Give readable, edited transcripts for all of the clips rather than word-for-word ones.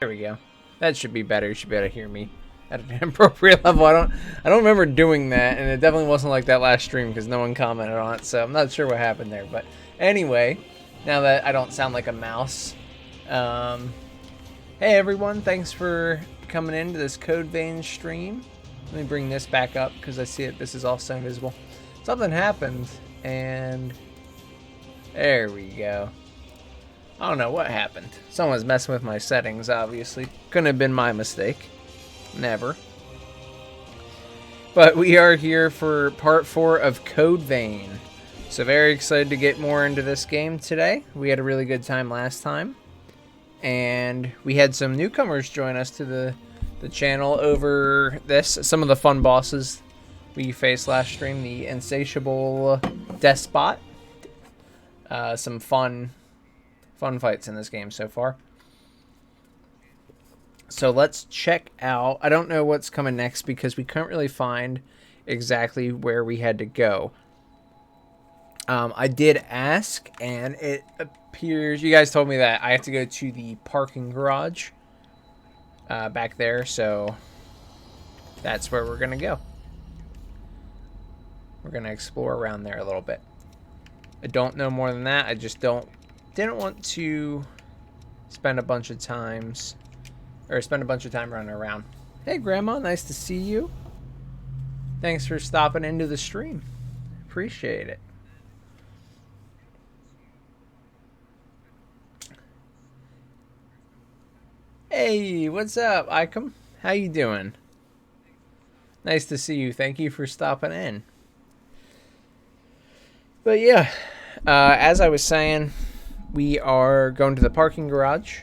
There we go. That should be better. You should be able to hear me at an appropriate level. I don't remember doing that, and it definitely wasn't like that last stream because no one commented on it, so I'm not sure what happened there. But anyway, now that I don't sound like a mouse, hey everyone, thanks for coming into this Code Vein stream. Let me bring this back up because I see it. This is also invisible. Something happened, and there we go. I don't know what happened. Someone's messing with my settings, obviously. Couldn't have been my mistake. Never. But we are here for part 4 of Code Vein. So very excited to get more into this game today. We had a really good time last time. And we had some newcomers join us to the channel over this. Some of the fun bosses we faced last stream. The Insatiable Despot. Some fun fights in this game so far. So let's check out. I don't know what's coming next because we couldn't really find exactly where we had to go. I did ask, and it appears you guys told me that I have to go to the parking garage back there, so that's where we're gonna go. We're gonna explore around there a little bit. I don't know more than that. I just didn't want to spend a bunch of time running around. Hey Grandma, nice to see you. Thanks for stopping into the stream. Appreciate it. Hey, what's up, Icom? How you doing? Nice to see you. Thank you for stopping in. But yeah, as I was saying, we are going to the parking garage,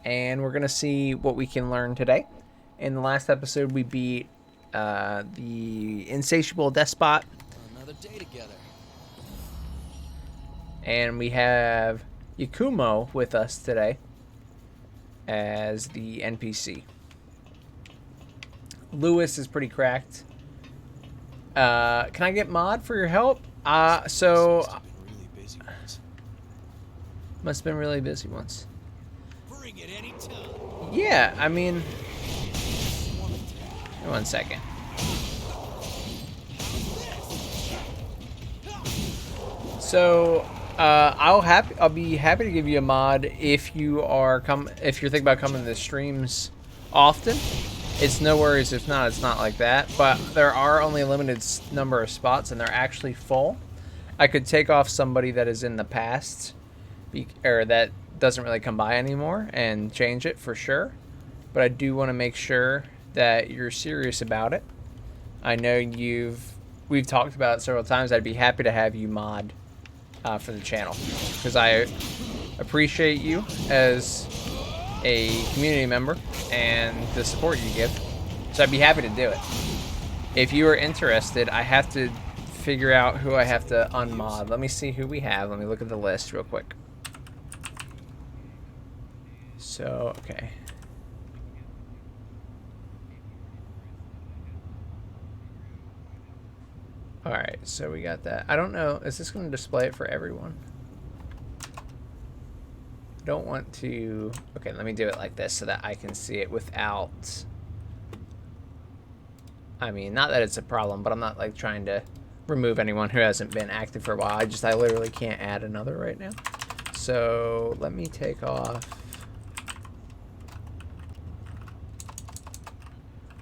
and we're going to see what we can learn today. In the last episode, we beat the Insatiable Despot. Another day together. And we have Yakumo with us today as the NPC. Lewis is pretty cracked. Can I get mod for your help? So... Must have been really busy once. Bring it anytime. Yeah, I mean... One second. So, I'll be happy to give you a mod if you're thinking about coming to the streams often. It's no worries if not. It's not like that. But there are only a limited number of spots, and they're actually full. I could take off somebody that is in the past, or that doesn't really come by anymore, and change it for sure. But I do want to make sure that you're serious about it. I know we've talked about it several times. I'd be happy to have you mod for the channel because I appreciate you as a community member and the support you give. So I'd be happy to do it. If you are interested, I have to figure out who I have to unmod. Let me see who we have. Let me look at the list real quick. So, okay. Alright, so we got that. I don't know. Is this going to display it for everyone? I don't want to... Okay, let me do it like this so that I can see it without... I mean, not that it's a problem, but I'm not like trying to remove anyone who hasn't been active for a while. I literally can't add another right now. So let me take off.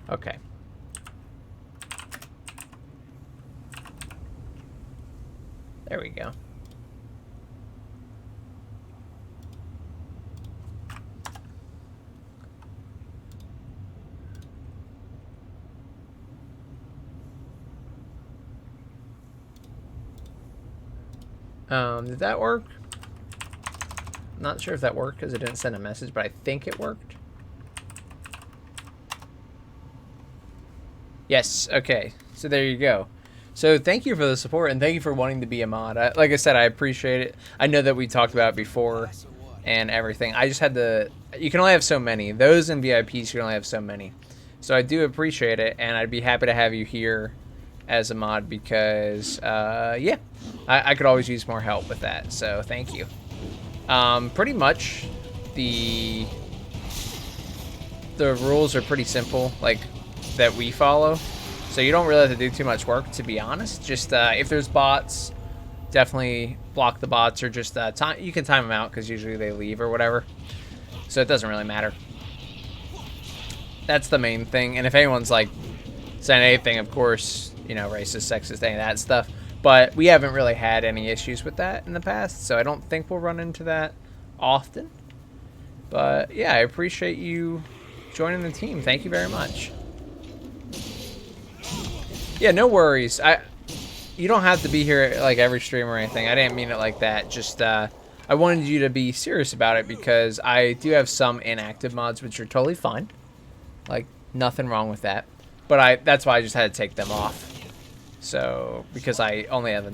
Okay. There we go. Did that work? Not sure if that worked because it didn't send a message, but I think it worked. Yes, okay. So there you go. So thank you for the support, and thank you for wanting to be a mod. Like I said, I appreciate it. I know that we talked about it before and everything. I just had to... You can only have so many. Those in VIPs, you can only have so many. So I do appreciate it, and I'd be happy to have you here as a mod because, yeah, I could always use more help with that. So thank you. Pretty much the the rules are pretty simple, like that we follow, so you don't really have to do too much work, to be honest. Just if there's bots, definitely block the bots, or just you can time them out because usually they leave or whatever, so it doesn't really matter. That's the main thing. And if anyone's like saying anything, of course, you know, racist, sexist, any of that stuff, but we haven't really had any issues with that in the past, so I don't think we'll run into that often. But yeah, I appreciate you joining the team. Thank you very much. Yeah, no worries. You don't have to be here like every stream or anything. I didn't mean it like that. Just I wanted you to be serious about it because I do have some inactive mods, which are totally fine. Like, nothing wrong with that. But that's why I just had to take them off. So, because I only have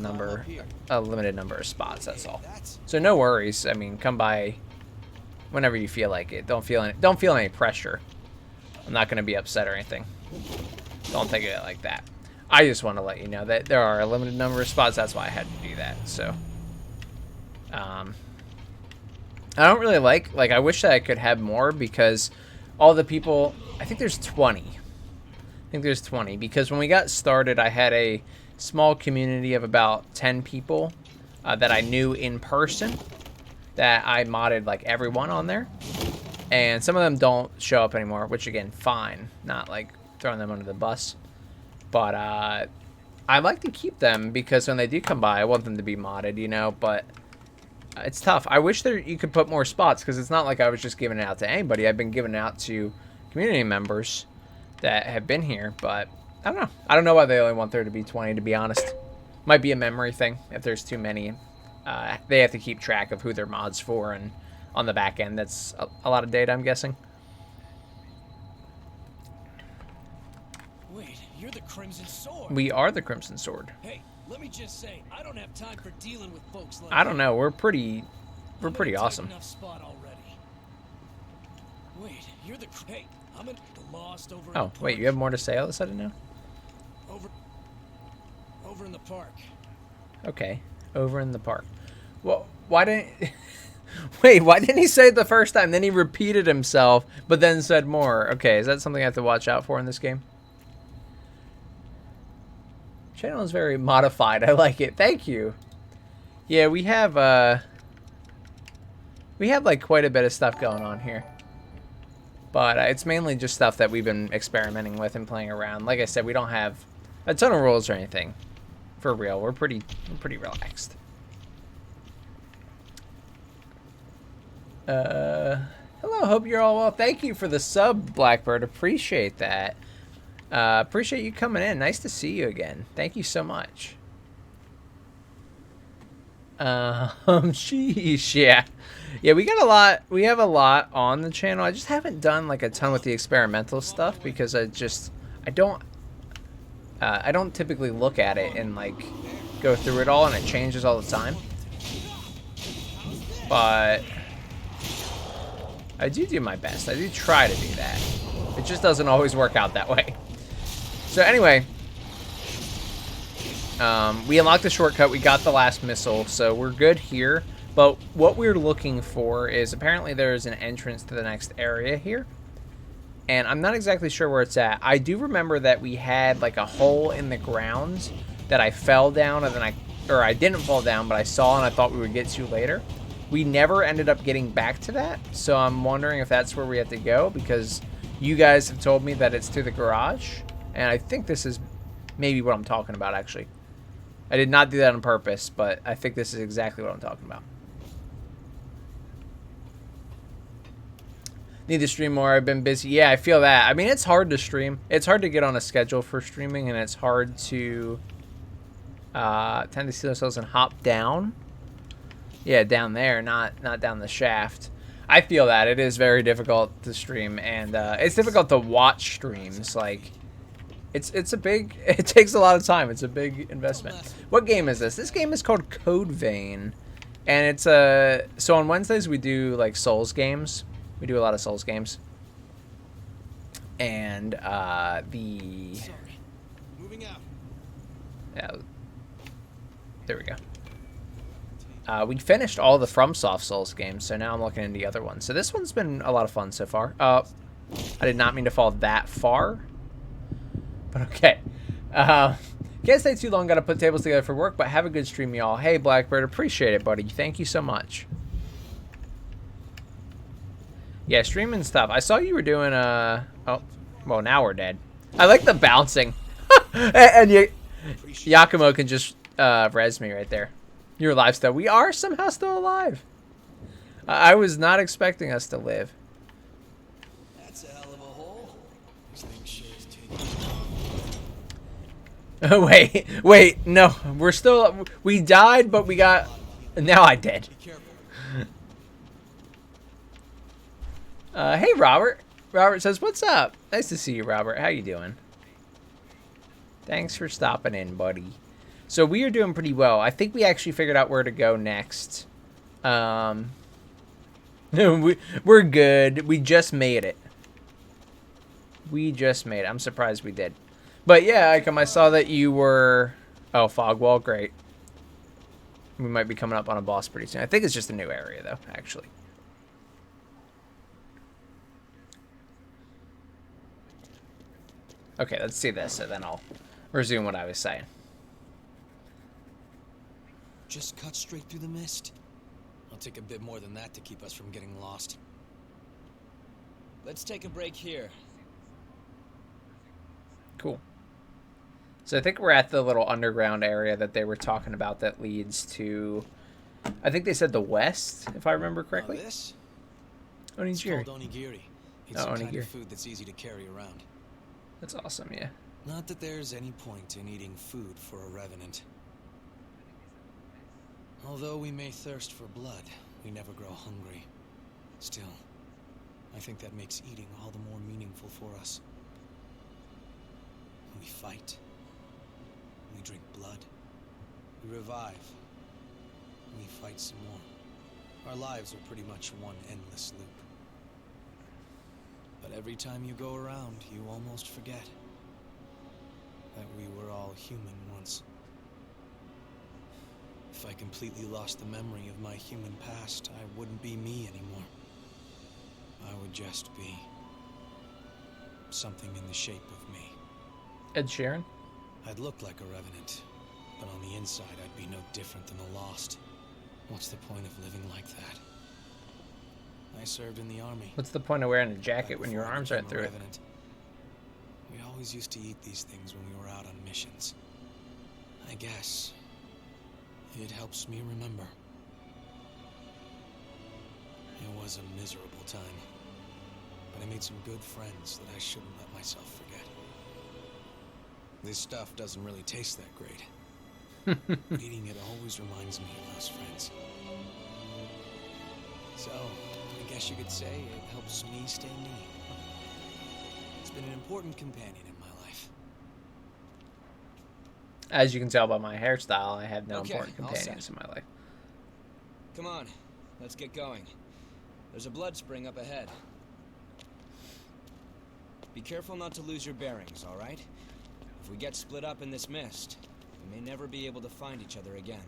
a limited number of spots, that's all. So no worries. I mean, come by whenever you feel like it. Don't feel any pressure. I'm not going to be upset or anything. Don't think of it like that. I just want to let you know that there are a limited number of spots. That's why I had to do that. So, I don't really like I wish that I could have more because all the people, I think there's 20. I think there's 20 because when we got started, I had a small community of about 10 people that I knew in person that I modded like everyone on there. And some of them don't show up anymore, which again, fine. Not like throwing them under the bus. But I like to keep them because when they do come by, I want them to be modded, you know, but it's tough. I wish you could put more spots because it's not like I was just giving it out to anybody. I've been giving it out to community members that have been here, but I don't know. I don't know why they only want there to be 20, to be honest. Might be a memory thing if there's too many. They have to keep track of who they're mods for, and on the back end, that's a lot of data, I'm guessing. Wait, you're the Crimson Sword. We are the Crimson Sword. Hey, let me just say, I don't have time for dealing with folks like I don't know. We're pretty awesome. Enough spot already. Wait, you're the hey, I'm in the lost over. Oh, wait, you have more to say all of a sudden now? Over in the park. Okay, over in the park. Well, why didn't... Wait, why didn't he say it the first time? Then he repeated himself, but then said more. Okay, is that something I have to watch out for in this game? Channel is very modified. I like it. Thank you. Yeah, we have like quite a bit of stuff going on here. But it's mainly just stuff that we've been experimenting with and playing around. Like I said, we don't have a ton of rules or anything. For real, we're pretty relaxed. Hello, hope you're all well. Thank you for the sub, Blackbird. Appreciate that. Appreciate you coming in. Nice to see you again. Thank you so much. Sheesh, yeah. Yeah, we got a lot. We have a lot on the channel. I just haven't done like a ton with the experimental stuff because I don't typically look at it and like go through it all, and it changes all the time. But I do my best. I do try to do that. It just doesn't always work out that way. So anyway, we unlocked the shortcut. We got the last missile, so we're good here. But what we're looking for is apparently there's an entrance to the next area here. And I'm not exactly sure where it's at. I do remember that we had like a hole in the ground that I fell down, and then I didn't fall down, but I saw and I thought we would get to later. We never ended up getting back to that, so I'm wondering if that's where we have to go, because you guys have told me that it's to the garage, and I think this is maybe what I'm talking about, actually. I did not do that on purpose, but I think this is exactly what I'm talking about. Need to stream more. I've been busy. Yeah, I feel that. I mean, it's hard to stream. It's hard to get on a schedule for streaming, and it's hard to tend to see ourselves and hop down. Yeah, down there, not down the shaft. I feel that. It is very difficult to stream, and it's difficult to watch streams. Like, it's a big... It takes a lot of time. It's a big investment. What game is this? This game is called Code Vein, and it's a... So on Wednesdays, we do, like, Souls games. We do a lot of Souls games. And the... Sorry. Moving out. Yeah. There we go. We finished all the FromSoft Souls games, so now I'm looking into the other ones. So this one's been a lot of fun so far. I did not mean to fall that far. But okay. Can't stay too long. Got to put tables together for work, but have a good stream, y'all. Hey, Blackbird. Appreciate it, buddy. Thank you so much. Yeah, streaming stuff. I saw you were doing, oh, well, now we're dead. I like the bouncing. and Yakumo can just res me right there. You're alive still. We are somehow still alive. I was not expecting us to live. That's a hell of a hole. Wait, no. We're still, we died, but we got, now I did. Be careful. Hey, Robert. Robert says, what's up? Nice to see you, Robert. How you doing? Thanks for stopping in, buddy. So we are doing pretty well. I think we actually figured out where to go next. We're good. We just made it. I'm surprised we did. But yeah, Icom, I saw that you were... Oh, Fogwall, great. We might be coming up on a boss pretty soon. I think it's just a new area, though, actually. Okay, let's see this, and then I'll resume what I was saying. Just cut straight through the mist. I'll take a bit more than that to keep us from getting lost. Let's take a break here. Cool. So I think we're at the little underground area that they were talking about that leads to... I think they said the west, if I remember correctly. This? Onigiri. It's called onigiri. It's a kind of food that's easy to carry around. That's awesome, yeah. Not that there's any point in eating food for a revenant. Although we may thirst for blood, we never grow hungry. Still, I think that makes eating all the more meaningful for us. We fight. We drink blood. We revive. We fight some more. Our lives are pretty much one endless loop. But every time you go around, you almost forget that we were all human once. If I completely lost the memory of my human past, I wouldn't be me anymore. I would just be something in the shape of me. Ed Sheeran? I'd look like a revenant, but on the inside I'd be no different than the lost. What's the point of living like that? I served in the army. What's the point of wearing a jacket when your arms aren't through it? We always used to eat these things when we were out on missions. I guess it helps me remember. It was a miserable time, but I made some good friends that I shouldn't let myself forget. This stuff doesn't really taste that great. Eating it always reminds me of those friends. So, I guess you could say it helps me stay me. It's been an important companion in my life. As you can tell by my hairstyle, I have no Okay, important all companions set. in my life. Come on, let's get going. There's a blood spring up ahead. Be careful not to lose your bearings, all right? If we get split up in this mist, we may never be able to find each other again.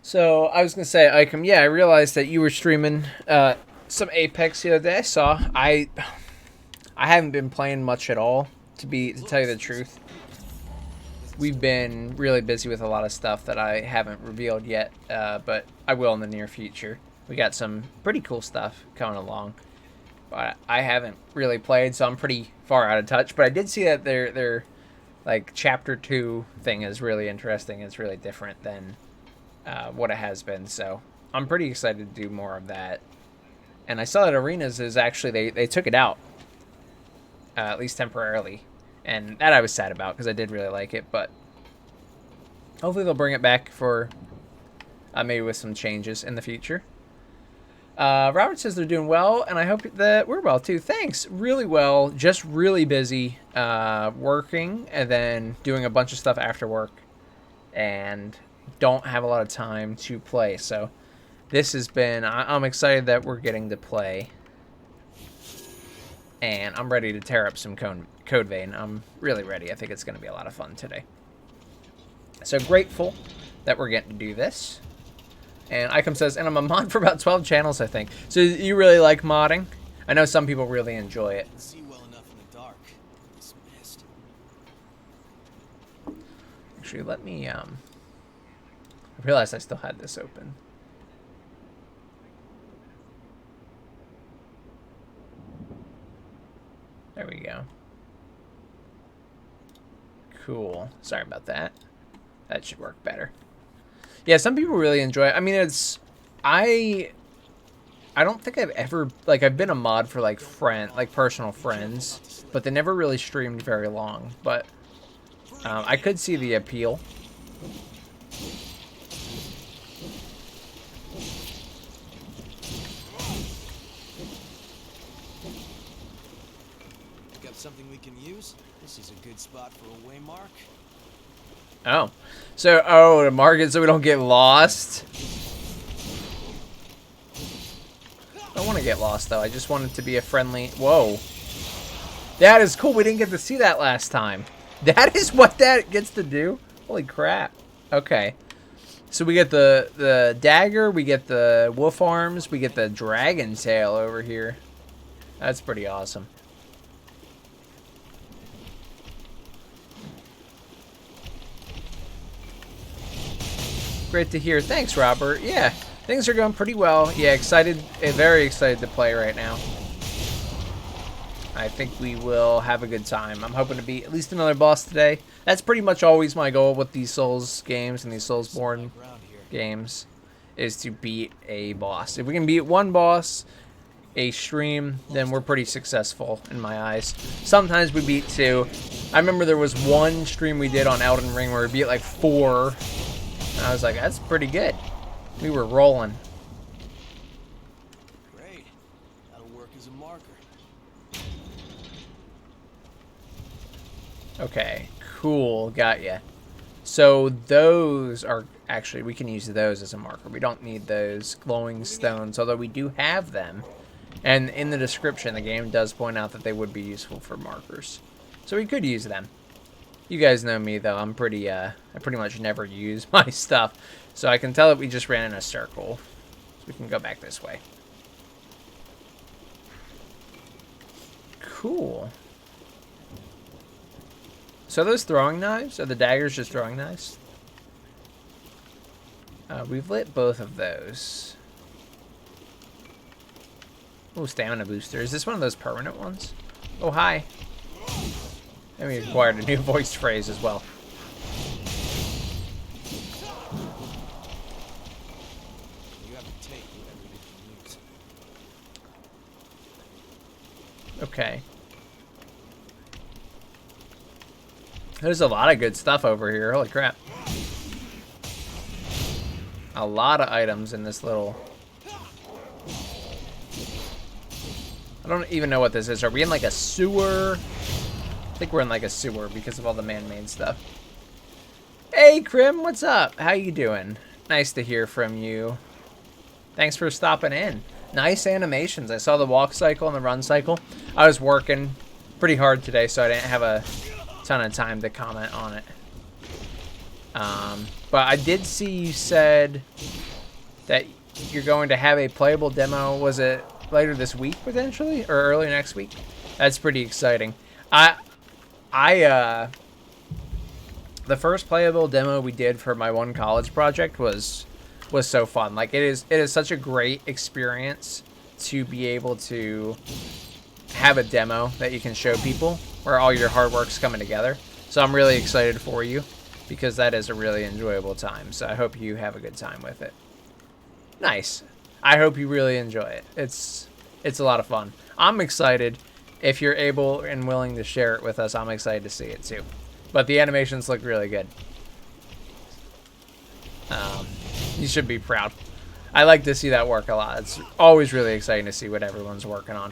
So, I was going to say, Icom, yeah, I realized that you were streaming some Apex the other day. I saw. I haven't been playing much at all, to tell you the truth. We've been really busy with a lot of stuff that I haven't revealed yet, but I will in the near future. We got some pretty cool stuff coming along. But I haven't really played, so I'm pretty far out of touch. But I did see that their like Chapter 2 thing is really interesting. It's really different than what it has been. So I'm pretty excited to do more of that. And I saw that Arenas is actually, they took it out, at least temporarily. And that I was sad about because I did really like it. But hopefully they'll bring it back for maybe with some changes in the future. Robert says they're doing well, and I hope that we're well too. Thanks. Really well. Just really busy working and then doing a bunch of stuff after work. And don't have a lot of time to play. So this has been... I'm excited that we're getting to play. And I'm ready to tear up some Code Vein. I'm really ready. I think it's going to be a lot of fun today. So grateful that we're getting to do this. And Icom says, and I'm a mod for about 12 channels, I think. So you really like modding? I know some people really enjoy it. See well enough in the dark. This mist. Actually, let me, I realized I still had this open. There we go. Cool. Sorry about that. That should work better. Yeah, some people really enjoy it. I mean, it's... I don't think I've ever... Like, I've been a mod for, like, personal friends. But they never really streamed very long. But I could see the appeal. Got something we can use? This is a good spot for a waymark. Oh. So, oh, to mark it so we don't get lost. I don't want to get lost, though. I just want it to be a friendly... Whoa. That is cool. We didn't get to see that last time. That is what that gets to do? Holy crap. Okay. So we get the dagger, we get the wolf arms, we get the dragon tail over here. That's pretty awesome. Great to hear. Thanks, Robert. Yeah, things are going pretty well. Yeah, excited, very excited to play right now. I think we will have a good time. I'm hoping to beat at least another boss today. That's pretty much always my goal with these Souls games and these Soulsborne games, is to beat a boss. If we can beat one boss a stream, then we're pretty successful in my eyes. Sometimes we beat two. I remember there was one stream we did on Elden Ring where we beat like 4. And I was like, that's pretty good. We were rolling. Great. That'll work as a marker. Okay, cool. Got ya. So those are actually, we can use those as a marker. We don't need those glowing stones, although we do have them. And in the description, the game does point out that they would be useful for markers. So we could use them. You guys know me, though. I'm pretty, I pretty much never use my stuff. So I can tell that we just ran in a circle. So we can go back this way. Cool. So those throwing knives? Are the daggers just throwing knives? We've lit both of those. Oh, stamina booster. Is this one of those permanent ones? Oh, hi. And we acquired a new voice phrase as well. You have to take whatever you can use. Okay. There's a lot of good stuff over here. Holy crap. A lot of items in this little... I don't even know what this is. Are we in like a sewer? I think we're in like a sewer because of all the man-made stuff. Hey, Krim, what's up? How you doing? Nice to hear from you. Thanks for stopping in. Nice animations. I saw the walk cycle and the run cycle. I was working pretty hard today, so I didn't have a ton of time to comment on it. But I did see you said that you're going to have a playable demo. Was it later this week, potentially? Or early next week? That's pretty exciting. The first playable demo we did for my one college project was so fun. Like it is such a great experience to be able to have a demo that you can show people where all your hard work's coming together. So I'm really excited for you because that is a really enjoyable time. So I hope you have a good time with it. Nice. I hope you really enjoy it. It's a lot of fun. I'm excited. If you're able and willing to share it with us, I'm excited to see it too. But the animations look really good. You should be proud. I like to see that work a lot. It's always really exciting to see what everyone's working on.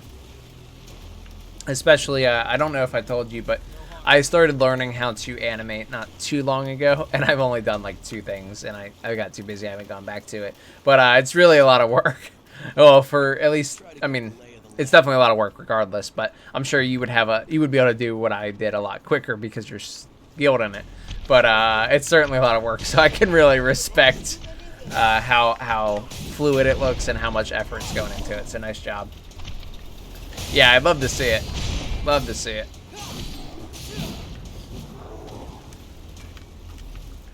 Especially, I don't know if I told you, but I started learning how to animate not too long ago, and I've only done like 2 things, and I got too busy, I haven't gone back to it. But it's really a lot of work. Well, for at least, I mean, it's definitely a lot of work regardless, but I'm sure you would be able to do what I did a lot quicker because you're skilled in it. But it's certainly a lot of work, so I can really respect how fluid it looks and how much effort's going into it. It's a nice job. Yeah, I'd love to see it. Love to see it.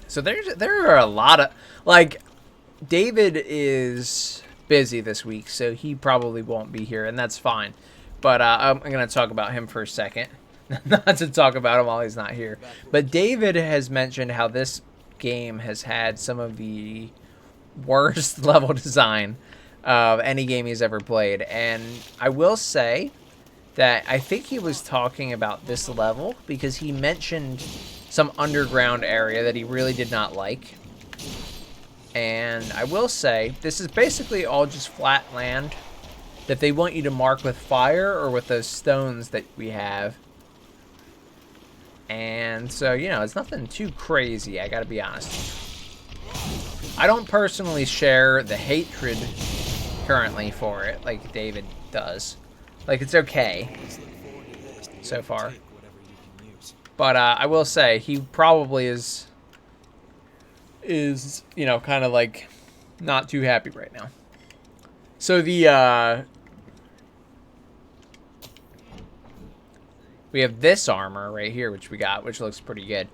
So there are a lot of, like, David is busy this week, so he probably won't be here, and that's fine. But I'm going to talk about him for a second. Not to talk about him while he's not here. But David has mentioned how this game has had some of the worst level design of any game he's ever played. And I will say that I think he was talking about this level because he mentioned some underground area that he really did not like. And I will say, this is basically all just flat land that they want you to mark with fire or with those stones that we have. And so, you know, it's nothing too crazy, I gotta be honest. I don't personally share the hatred currently for it like David does. Like, it's okay so far. But I will say, he probably is, you know, kind of like not too happy right now. So the we have this armor right here, which we got, which looks pretty good.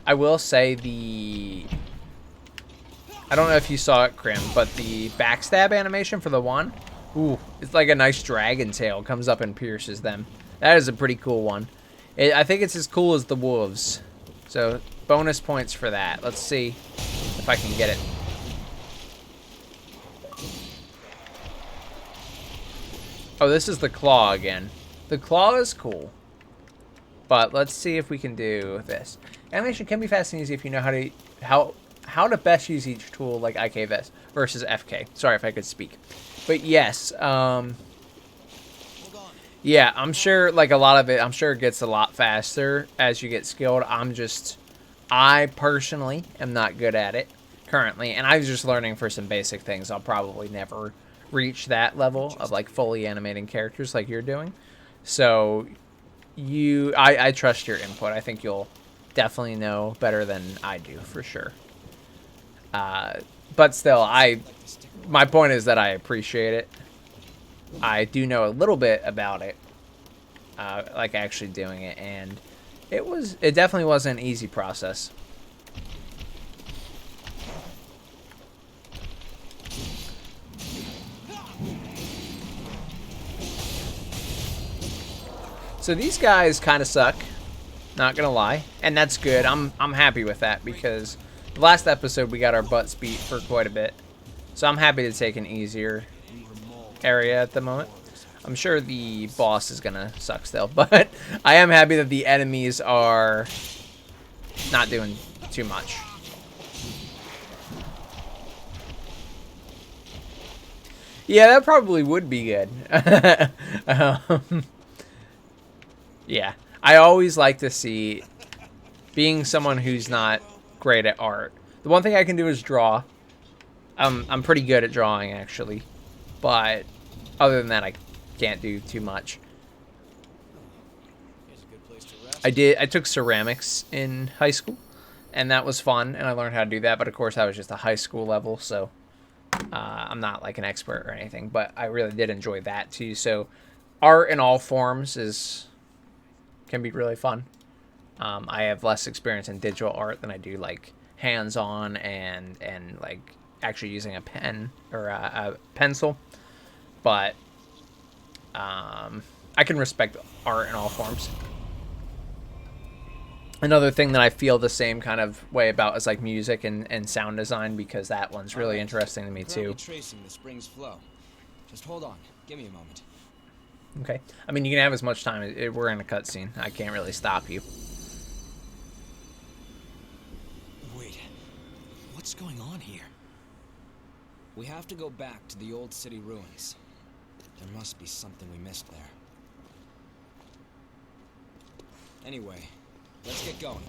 I will say I don't know if you saw it, Krim, but the backstab animation for the one, ooh, it's like a nice dragon tail comes up and pierces them. That is a pretty cool one. I think it's as cool as the wolves. So bonus points for that. Let's see if I can get it. Oh, this is the claw again. The claw is cool. But let's see if we can do this. Animation can be fast and easy if you know how to best use each tool, like IKVS versus FK. Sorry if I could speak. But yes, yeah, I'm sure, like, a lot of it, I'm sure it gets a lot faster as you get skilled. I personally am not good at it currently, and I was just learning for some basic things. I'll probably never reach that level of, like, fully animating characters like you're doing. So I trust your input. I think you'll definitely know better than I do, for sure. But still, my point is that I appreciate it. I do know a little bit about it, like actually doing it, and it definitely wasn't an easy process. So these guys kind of suck, not gonna lie, and that's good. I'm happy with that because the last episode we got our butts beat for quite a bit, so I'm happy to take an easier area at the moment. I'm sure the boss is gonna suck still, but I am happy that the enemies are not doing too much. Yeah, that probably would be good. Yeah, I always like to see, being someone who's not great at art, the one thing I can do is draw. I'm pretty good at drawing, actually, but other than that, I can't do too much. I took ceramics in high school, and that was fun, and I learned how to do that, but of course that was just a high school level, so I'm not like an expert or anything, but I really did enjoy that too. So art in all forms can be really fun. I have less experience in digital art than I do like hands-on and like actually using a pen or a pencil, but I can respect art in all forms. Another thing that I feel the same kind of way about is like music and sound design, because that one's really interesting to me too. Tracing the spring's flow. Just hold on. Give me a moment. Okay. I mean, you can have as much time. We're in a cutscene. I can't really stop you. Wait. What's going on here? We have to go back to the old city ruins. There must be something we missed there. Anyway, let's get going.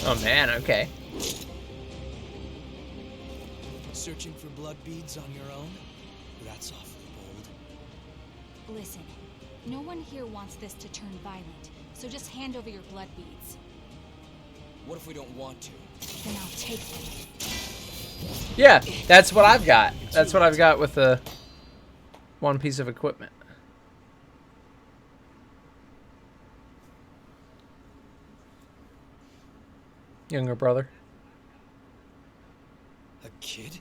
Oh man, okay. Searching for blood beads on your own? That's awfully bold. Listen, no one here wants this to turn violent, so just hand over your blood beads. What if we don't want to? Then I'll take them. Yeah, that's what I've got. That's what I've got with the one piece of equipment. Younger brother. A kid?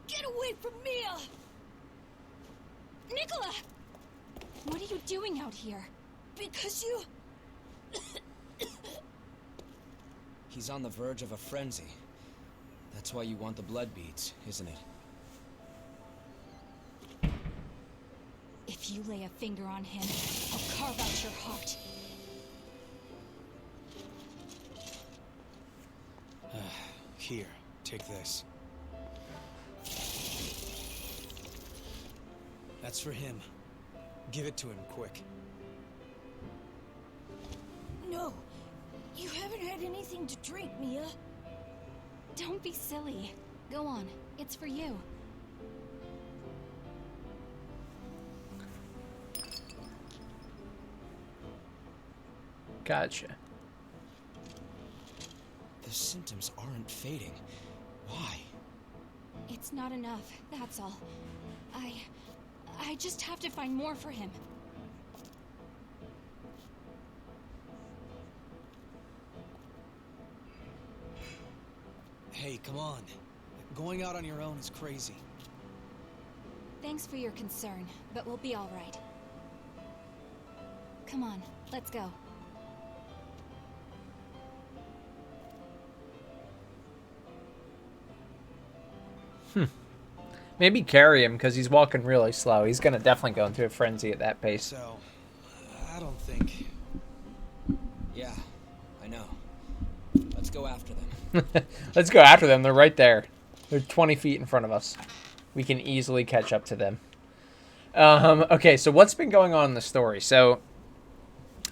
Get away from Mia! Nicola! What are you doing out here? Because you... He's on the verge of a frenzy. That's why you want the blood beads, isn't it? If you lay a finger on him, I'll carve out your heart. Here, take this. That's for him. Give it to him, quick. No! You haven't had anything to drink, Mia. Don't be silly. Go on. It's for you. Gotcha. The symptoms aren't fading. Why? It's not enough, that's all. I just have to find more for him. Hey, come on. Going out on your own is crazy. Thanks for your concern, but we'll be all right. Come on, let's go. Maybe carry him because he's walking really slow. He's gonna definitely go into a frenzy at that pace. So, I don't think... Yeah, I know. Let's go after them. Let's go after them. They're right there. They're 20 feet in front of us. We can easily catch up to them. Okay, so what's been going on in the story? So,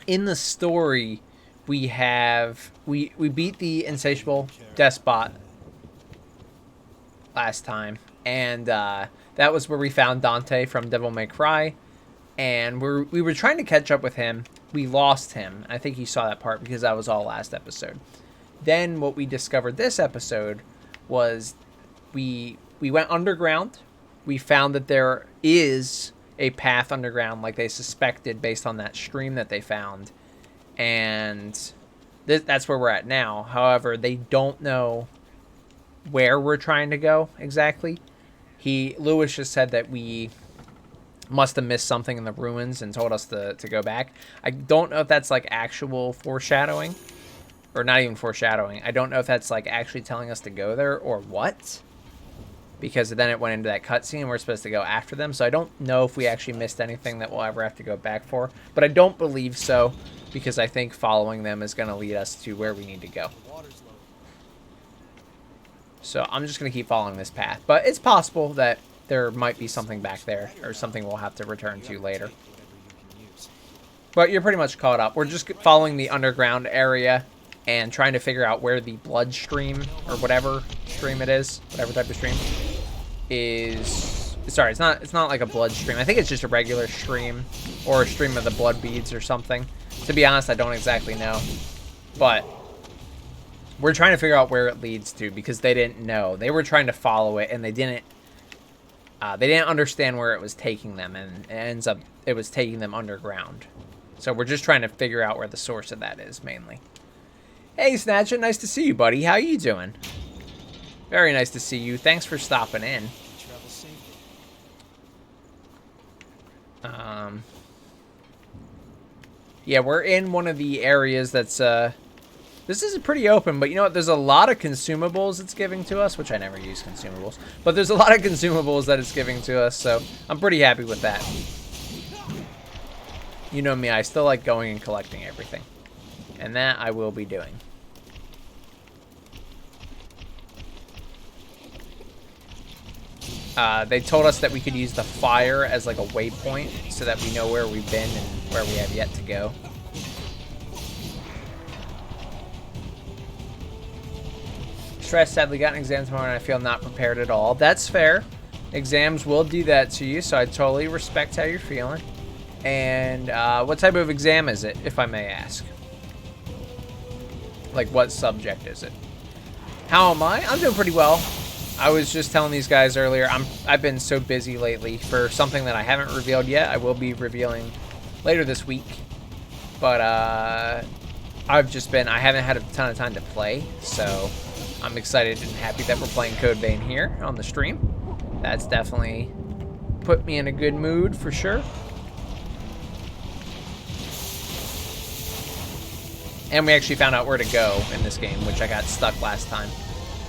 in the story, we beat the insatiable despot last time. And that was where we found Dante from Devil May Cry. And we were trying to catch up with him. We lost him. I think you saw that part because that was all last episode. Then what we discovered this episode was we went underground. We found that there is a path underground like they suspected based on that stream that they found. And that's where we're at now. However, they don't know where we're trying to go exactly. Lewis just said that we must have missed something in the ruins and told us to go back. I don't know if that's like actual foreshadowing. Or not even foreshadowing. I don't know if that's like actually telling us to go there or what. Because then it went into that cutscene and we're supposed to go after them. So I don't know if we actually missed anything that we'll ever have to go back for. But I don't believe so. Because I think following them is going to lead us to where we need to go. So I'm just going to keep following this path. But it's possible that there might be something back there. Or something we'll have to return to later. But you're pretty much caught up. We're just following the underground area. And trying to figure out where the blood stream. Or whatever stream it is. Whatever type of stream. Is... Sorry, it's not like a blood stream. I think it's just a regular stream. Or a stream of the blood beads or something. To be honest, I don't exactly know. But... we're trying to figure out where it leads to because they didn't know. They were trying to follow it and they didn't understand where it was taking them, and it was taking them underground. So we're just trying to figure out where the source of that is mainly. Hey Snatcha, nice to see you, buddy. How you doing? Very nice to see you. Thanks for stopping in. Yeah, we're in one of the areas that's this is pretty open, but you know what? There's a lot of consumables it's giving to us, which I never use consumables. But there's a lot of consumables that it's giving to us, so I'm pretty happy with that. You know me, I still like going and collecting everything. And that I will be doing. They told us that we could use the fire as like a waypoint so that we know where we've been and where we have yet to go. Stressed, sadly got an exam tomorrow and I feel not prepared at all. That's fair. Exams will do that to you, so I totally respect how you're feeling. And what type of exam is it, if I may ask? Like, what subject is it? How am I? I'm doing pretty well. I was just telling these guys earlier, I've been so busy lately for something that I haven't revealed yet. I will be revealing later this week. But I haven't had a ton of time to play, so I'm excited and happy that we're playing Code Vein here on the stream. That's definitely put me in a good mood for sure. And we actually found out where to go in this game, which I got stuck last time.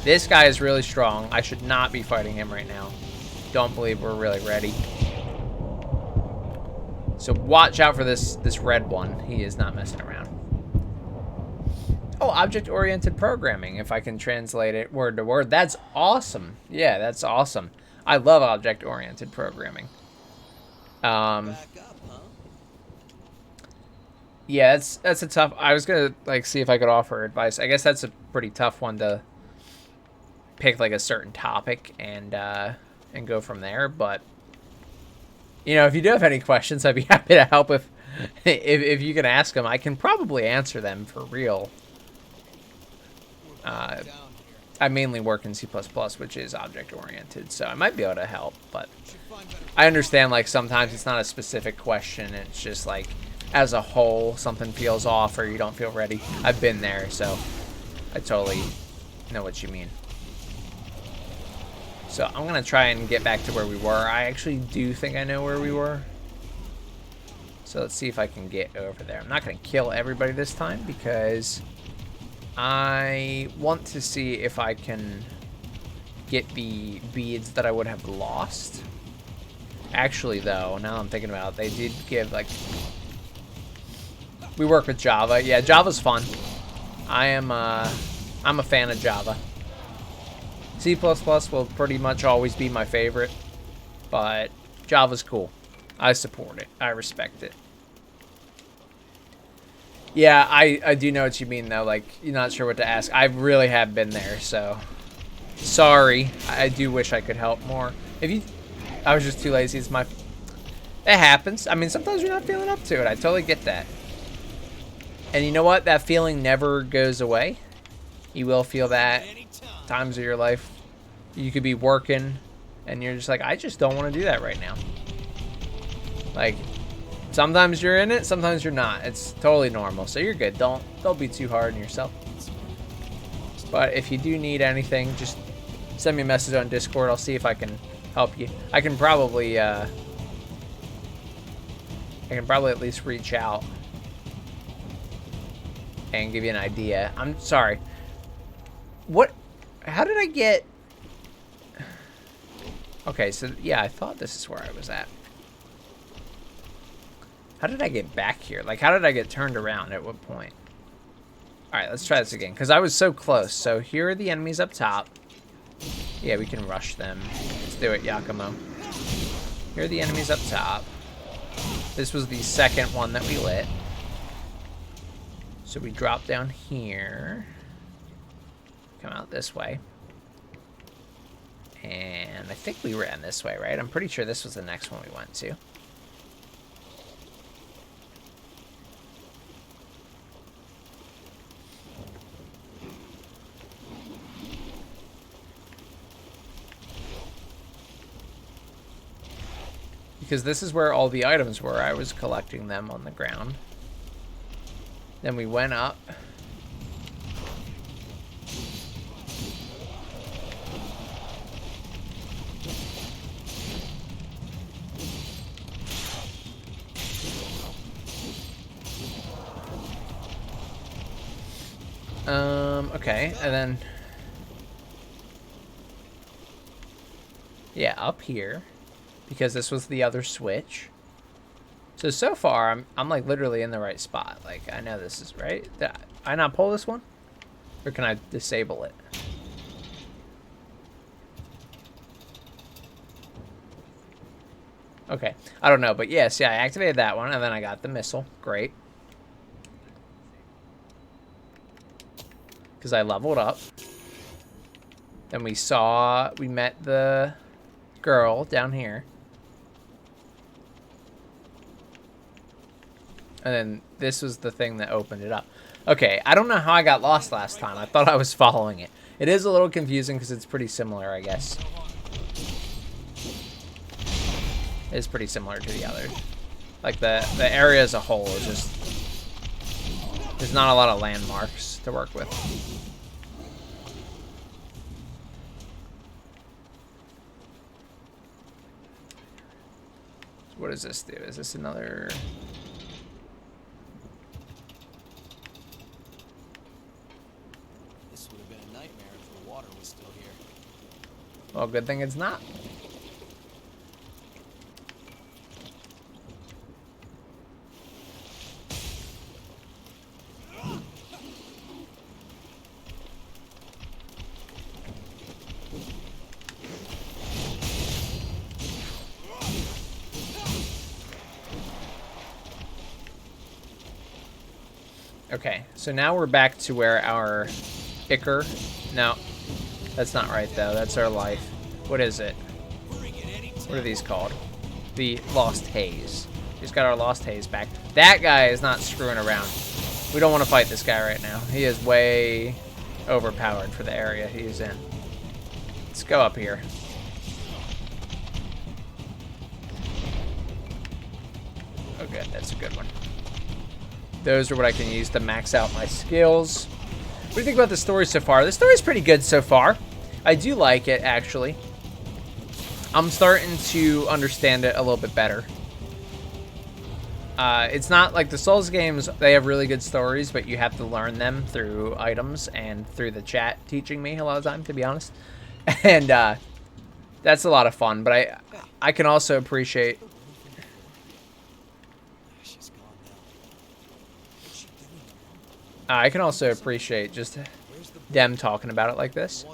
This guy is really strong. I should not be fighting him right now. Don't believe we're really ready. So watch out for this red one. He is not messing around. Oh, object-oriented programming, if I can translate it word to word. That's awesome. Yeah, that's awesome. I love object-oriented programming. Yeah, that's a tough. I was gonna like see if I could offer advice. I guess that's a pretty tough one to pick, like a certain topic and go from there. But you know, if you do have any questions, I'd be happy to help. If you can ask them, I can probably answer them for real. I mainly work in C++, which is object-oriented, so I might be able to help. But I understand, like, sometimes it's not a specific question. It's just like, as a whole, something feels off or you don't feel ready. I've been there, so I totally know what you mean. So I'm going to try and get back to where we were. I actually do think I know where we were. So let's see if I can get over there. I'm not going to kill everybody this time because I want to see if I can get the beads that I would have lost. Actually, though, now I'm thinking about it, they did give, like... We work with Java. Yeah, Java's fun. I'm a fan of Java. C++ will pretty much always be my favorite, but Java's cool. I support it. I respect it. Yeah, I do know what you mean, though. Like, you're not sure what to ask. I really have been there, so... Sorry. I do wish I could help more. I was just too lazy. It happens. I mean, sometimes you're not feeling up to it. I totally get that. And you know what? That feeling never goes away. You will feel that times of your life. You could be working, and you're just like, I just don't want to do that right now. Like, sometimes you're in it, sometimes you're not. It's totally normal, so you're good. Don't be too hard on yourself. But if you do need anything, just send me a message on Discord. I'll see if I can help you. I can probably at least reach out and give you an idea. I'm sorry. How did I get... Okay, so yeah, I thought this is where I was at. How did I get back here? Like, how did I get turned around? At what point? Alright, let's try this again, because I was so close. So here are the enemies up top. Yeah, we can rush them. Let's do it, Yakumo. Here are the enemies up top. This was the second one that we lit. So we drop down here. Come out this way. And I think we ran this way, right? I'm pretty sure this was the next one we went to. Because this is where all the items were. I was collecting them on the ground. Then we went up. Okay, and then... Yeah, up here. Because this was the other switch. So far, I'm like literally in the right spot. Like, I know this is right. Did I not pull this one? Or can I disable it? Okay, I don't know, but yes, yeah, I activated that one, and then I got the missile. Great. Because I leveled up. Then we met the girl down here. And then this was the thing that opened it up. Okay, I don't know how I got lost last time. I thought I was following it. It is a little confusing because it's pretty similar, I guess. It's pretty similar to the other. Like the area as a whole is just, there's not a lot of landmarks to work with. So what does this do? Is this another? This would have been a nightmare if the water was still here. Well, good thing it's not. Okay, so now we're back to where our Icker. No, that's not right though. That's our life. What is it? What are these called? The Lost Haze. Just got our Lost Haze back. That guy is not screwing around. We don't want to fight this guy right now. He is way overpowered for the area he's in. Let's go up here. Oh good, that's a good one. Those are what I can use to max out my skills. What do you think about the story so far? The story's pretty good so far. I do like it, actually. I'm starting to understand it a little bit better. It's not like the Souls games, they have really good stories, but you have to learn them through items and through the chat teaching me a lot of the time, to be honest. And that's a lot of fun, but I can also appreciate... I can also appreciate just them talking about it like this.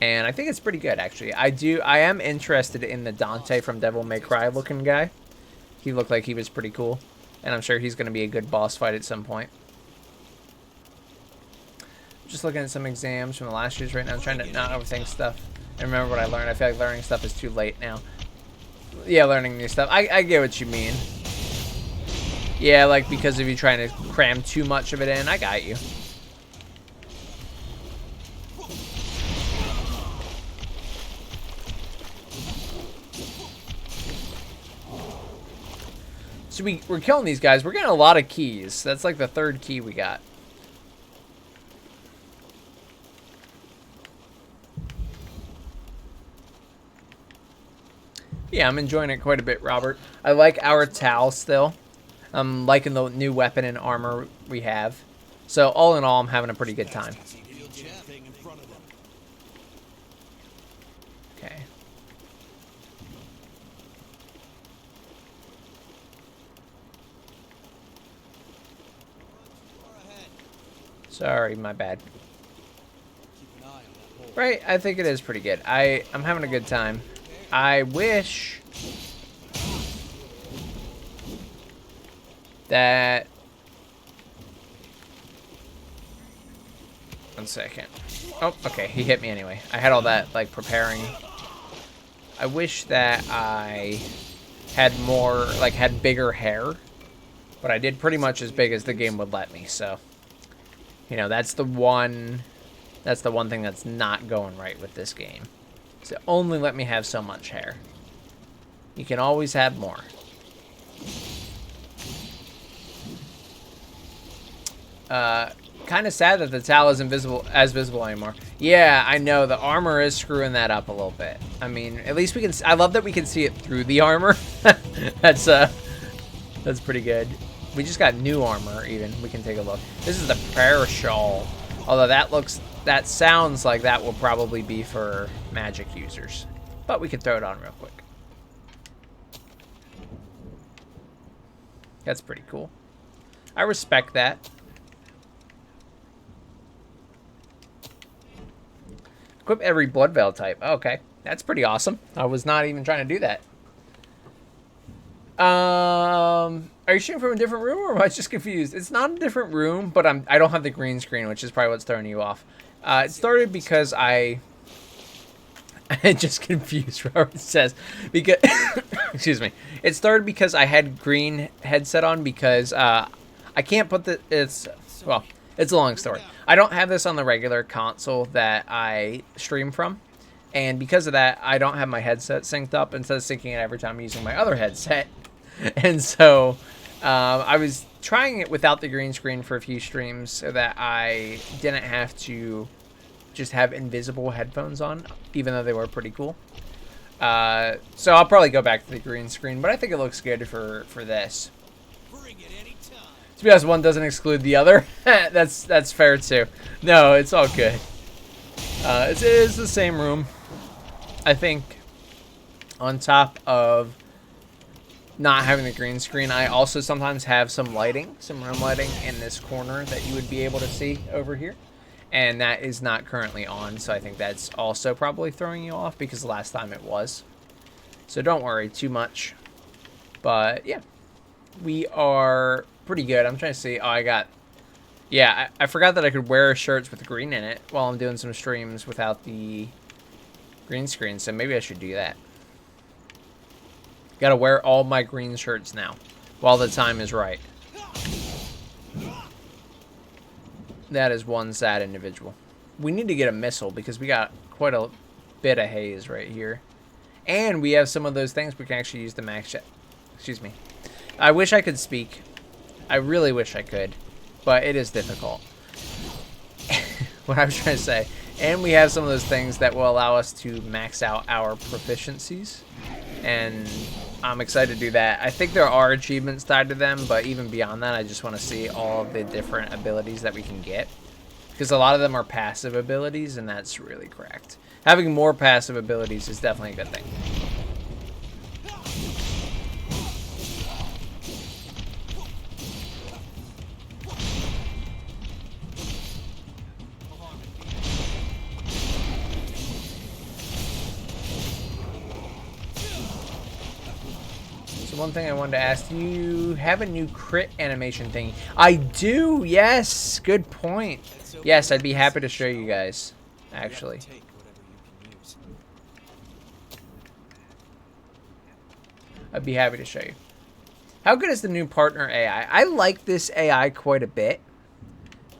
And I think it's pretty good, actually. I am interested in the Dante from Devil May Cry looking guy. He looked like he was pretty cool. And I'm sure he's going to be a good boss fight at some point. Just looking at some exams from the last years right now. I'm trying to not overthink stuff. And remember what I learned. I feel like learning stuff is too late now. Yeah, learning new stuff. I get what you mean. Yeah, like because of you trying to cram too much of it in. I got you. So we're killing these guys. We're getting a lot of keys. That's like the third key we got. Yeah, I'm enjoying it quite a bit, Robert. I like our Tal still. I'm liking the new weapon and armor we have. So all in all, I'm having a pretty good time. Okay. Sorry, my bad. Right, I think it is pretty good. I'm having a good time. I wish that... One second. Oh, okay, he hit me anyway. I had all that, like, preparing. I wish that I had more, like, had bigger hair. But I did pretty much as big as the game would let me, so... You know, that's the one thing that's not going right with this game. So only let me have so much hair. You can always have more. Kind of sad that the Tal isn't as visible anymore. Yeah, I know. The armor is screwing that up a little bit. I mean, at least we can... I love that we can see it through the armor. That's pretty good. We just got new armor, even. We can take a look. This is the prayer shawl. Although that sounds like that will probably be for magic users. But we can throw it on real quick. That's pretty cool. I respect that. Equip every blood veil type. Okay. That's pretty awesome. I was not even trying to do that. Are you shooting from a different room, or am I just confused? It's not a different room, but I don't have the green screen, which is probably what's throwing you off. It started because I just confused. Robert says because excuse me. It started because I had green headset on because I can't put well, It's a long story. I don't have this on the regular console that I stream from. And because of that, I don't have my headset synced up instead of syncing it every time I'm using my other headset. And so I was trying it without the green screen for a few streams so that I didn't have to just have invisible headphones on, even though they were pretty cool. So I'll probably go back to the green screen, but I think it looks good for this. To be honest, one doesn't exclude the other. That's fair too. No, it's all good. It is the same room. I think on top of not having the green screen, I also sometimes have some lighting, some room lighting in this corner that you would be able to see over here. And that is not currently on, so I think that's also probably throwing you off because last time it was. So don't worry too much. But yeah, we are pretty good. I'm trying to see. Oh, I got... Yeah, I forgot that I could wear shirts with green in it while I'm doing some streams without the green screen, so maybe I should do that. Gotta wear all my green shirts now while the time is right. That is one sad individual. We need to get a missile because we got quite a bit of haze right here. And we have some of those things we can actually use the max check. Excuse me. I wish I could speak. I really wish I could. But it is difficult. What I was trying to say. And we have some of those things that will allow us to max out our proficiencies. And I'm excited to do that. I think there are achievements tied to them, but even beyond that, I just want to see all of the different abilities that we can get. Because a lot of them are passive abilities, and that's really cracked. Having more passive abilities is definitely a good thing. One thing I wanted to ask, do you have a new crit animation thing? I do, yes, good point. Yes, I'd be happy to show you guys, actually. I'd be happy to show you. How good is the new partner AI? I like this AI quite a bit.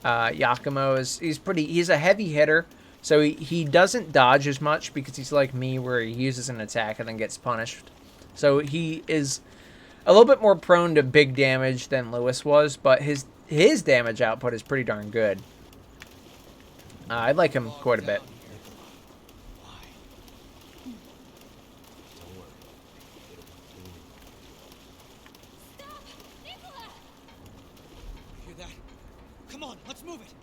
Yakumo he's a heavy hitter, so he doesn't dodge as much because he's like me where he uses an attack and then gets punished. So he is a little bit more prone to big damage than Lewis was, but his damage output is pretty darn good. I like him quite a bit. Hear that? Come on, let's move it.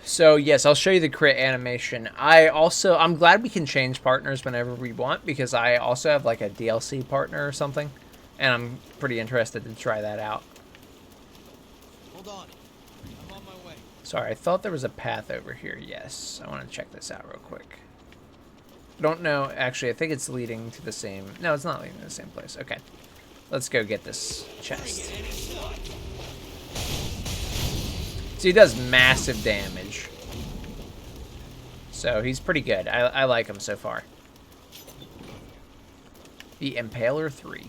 So yes, I'll show you the crit animation. I'm glad we can change partners whenever we want because I also have like a DLC partner or something, and I'm pretty interested to try that out. Hold on. I'm on my way. Sorry, I thought there was a path over here. Yes, I want to check this out real quick. Don't know. Actually, I think it's leading to the same... No, it's not leading to the same place. Okay. Let's go get this chest. So he does massive damage. So he's pretty good. I like him so far. The Impaler 3.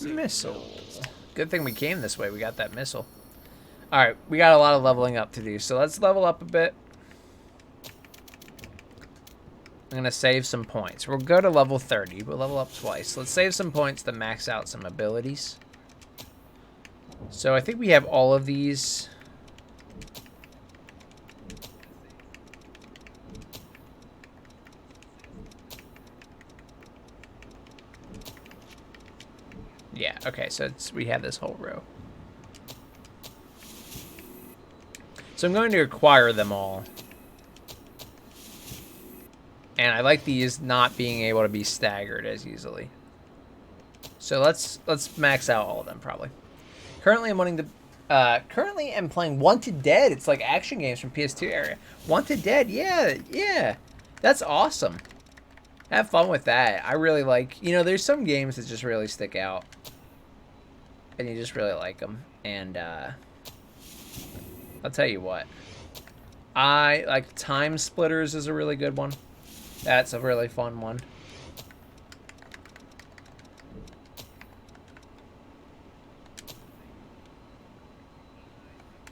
Missile. Good thing we came this way. We got that missile. Alright, we got a lot of leveling up to do, so let's level up a bit. I'm going to save some points. We'll go to level 30. We'll level up twice. Let's save some points to max out some abilities. So I think we have all of these. Yeah, okay, so we have this whole row. So I'm going to acquire them all. And I like these not being able to be staggered as easily. So let's max out all of them probably. Currently I'm playing Wanted Dead. It's like action games from PS2 area. Wanted Dead, yeah. That's awesome. Have fun with that. I really like, you know, there's some games that just really stick out. And you just really like them. And I'll tell you what. I like Time Splitters is a really good one. That's a really fun one.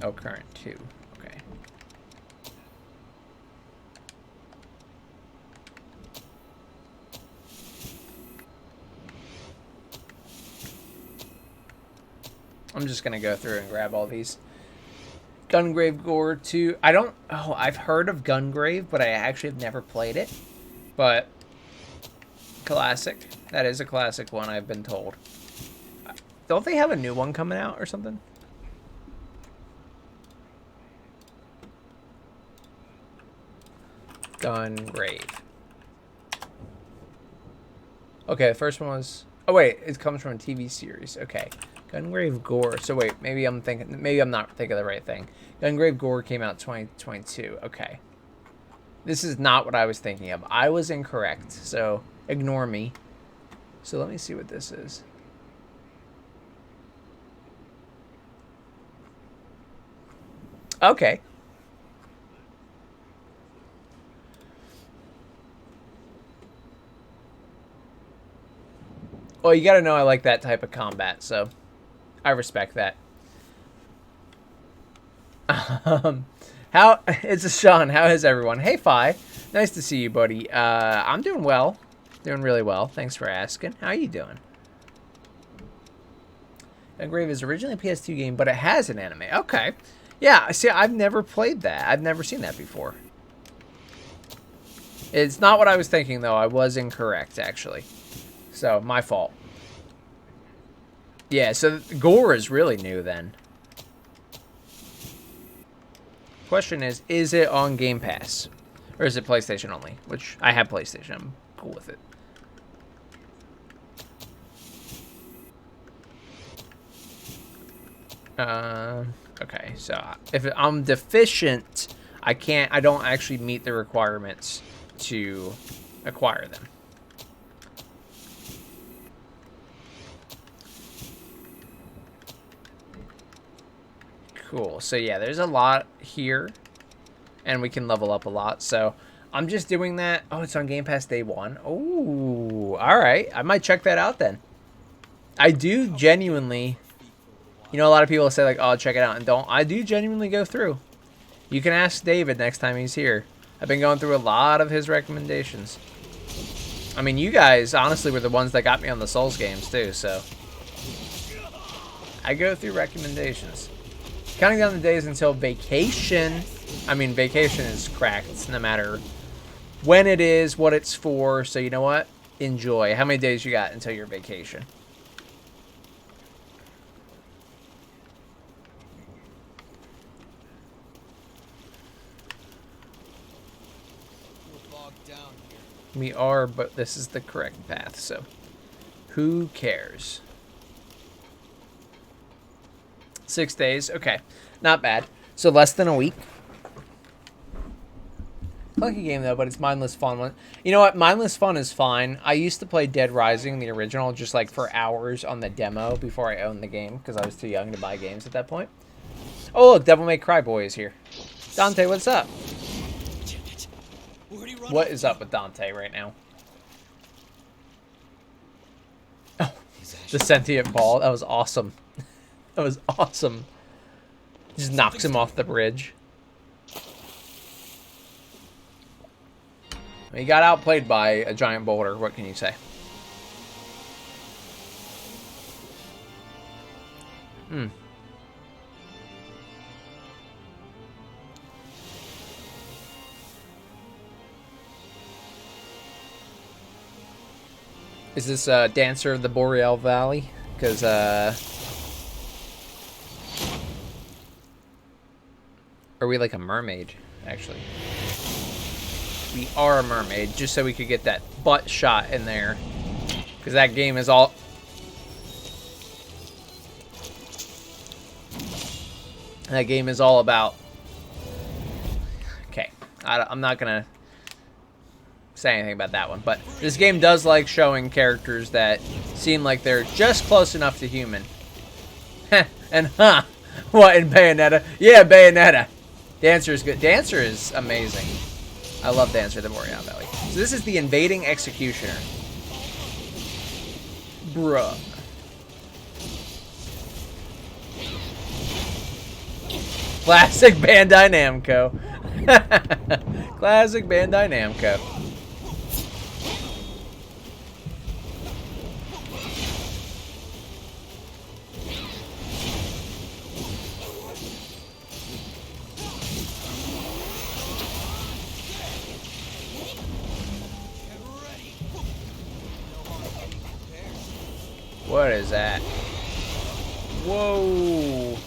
Oh, current 2. Okay. I'm just gonna go through and grab all these. Gungrave Gore 2. I don't... Oh, I've heard of Gungrave, but I actually have never played it. But... Classic. That is a classic one, I've been told. Don't they have a new one coming out or something? Gungrave. Okay, the first one was... Oh, wait. It comes from a TV series. Okay. Gungrave Gore. So, wait. Maybe I'm thinking... Maybe I'm not thinking of the right thing. Gungrave Gore came out 2022. Okay. This is not what I was thinking of. I was incorrect. So, ignore me. So, let me see what this is. Okay. Well, you gotta know I like that type of combat, so I respect that. It's a Sean. How is everyone? Hey, Fi. Nice to see you, buddy. I'm doing well. Doing really well. Thanks for asking. How are you doing? Gungrave is originally a PS2 game, but it has an anime. Okay. Yeah, see, I've never played that. I've never seen that before. It's not what I was thinking, though. I was incorrect, actually. So, my fault. Yeah, so Gore is really new then. Question is it on Game Pass? Or is it PlayStation only? Which, I have PlayStation. I'm cool with it. Okay, so if I'm deficient, I don't actually meet the requirements to acquire them. Cool. So yeah, there's a lot here, and we can level up a lot. So I'm just doing that. Oh, it's on Game Pass day 1. Oh, all right. I might check that out then. I do genuinely, you know, a lot of people say like, "Oh, check it out," and don't. I do genuinely go through. You can ask David next time he's here. I've been going through a lot of his recommendations. I mean, you guys honestly were the ones that got me on the Souls games too. So I go through recommendations. Counting down the days until vacation. I mean, vacation is cracked no matter when it is, what it's for. So you know what? Enjoy. How many days you got until your vacation? We're bogged down here. We are, but this is the correct path. So who cares? 6 days. Okay. Not bad. So less than a week. Clunky game though, but it's mindless fun. You know what? Mindless fun is fine. I used to play Dead Rising, the original, just like for hours on the demo before I owned the game because I was too young to buy games at that point. Oh look, Devil May Cry Boy is here. Dante, what's up? What is up with Dante right now? Oh, the sentient ball. That was awesome. That was awesome. Just knocks him off the bridge. He got outplayed by a giant boulder. What can you say? Hmm. Is this Dancer of the Boreal Valley? Because, are we like a mermaid, actually? We are a mermaid, just so we could get that butt shot in there. Because that game is all... That game is all about... Okay, I'm not gonna say anything about that one. But this game does like showing characters that seem like they're just close enough to human. And what in Bayonetta? Yeah, Bayonetta. Dancer is good. Dancer is amazing. I love Dancer the Boreal Valley. So this is the Invading Executioner. Bruh. Classic Bandai Namco. Classic Bandai Namco. What is that? Whoa.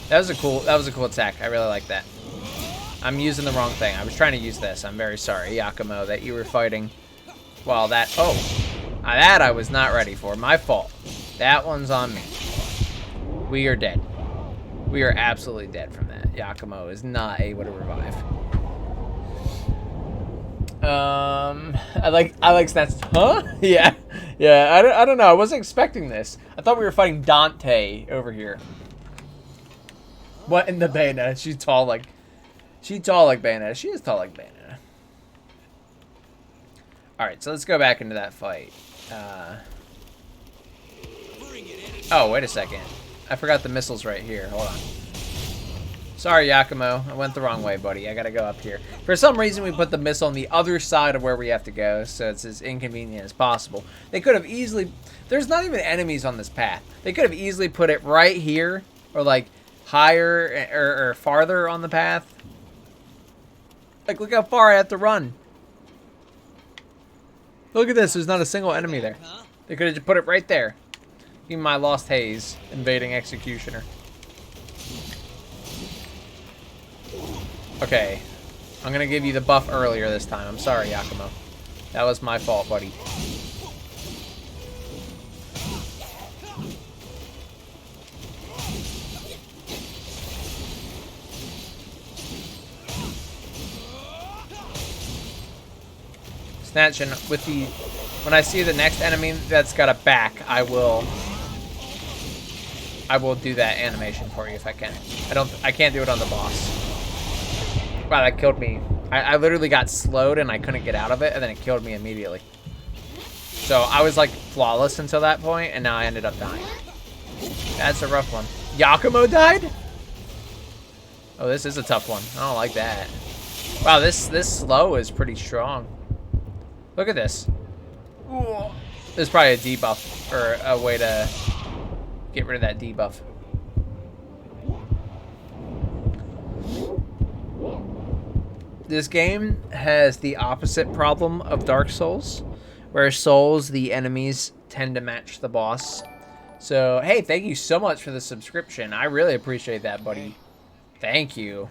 That was a cool attack. I really like that. I'm using the wrong thing. I was trying to use this. I'm very sorry, Yakumo, that you were fighting while that... Oh. That I was not ready for. My fault. That one's on me. We are dead. We are absolutely dead from that. Yakumo is not able to revive. I like stats. Huh? Yeah. Yeah, I don't know. I wasn't expecting this. I thought we were fighting Dante over here. What in the Bayonetta? She's tall like Bayonetta. She is tall like Bayonetta. Alright, so let's go back into that fight. Oh, wait a second. I forgot the missiles right here. Hold on. Sorry, Yakumo. I went the wrong way, buddy. I gotta go up here. For some reason, we put the missile on the other side of where we have to go, so it's as inconvenient as possible. They could have easily... There's not even enemies on this path. They could have easily put it right here, or like higher or farther on the path. Like, look how far I have to run. Look at this. There's not a single enemy there. They could have just put it right there. Give me my Lost Haze, Invading Executioner. Okay. I'm going to give you the buff earlier this time. I'm sorry, Yakumo. That was my fault, buddy. Snatching with the... When I see the next enemy that's got a back, I will do that animation for you if I can. I can't do it on the boss. Wow, that killed me. I literally got slowed and I couldn't get out of it, and then it killed me immediately. So I was like flawless until that point, and now I ended up dying. That's a rough one. Yakumo died? Oh, this is a tough one. I don't like that. Wow, this slow is pretty strong. Look at this. There's probably a debuff, or a way to get rid of that debuff. This game has the opposite problem of Dark Souls, where Souls, the enemies tend to match the boss. So, hey, thank you so much for the subscription. I really appreciate that, buddy. Thank you.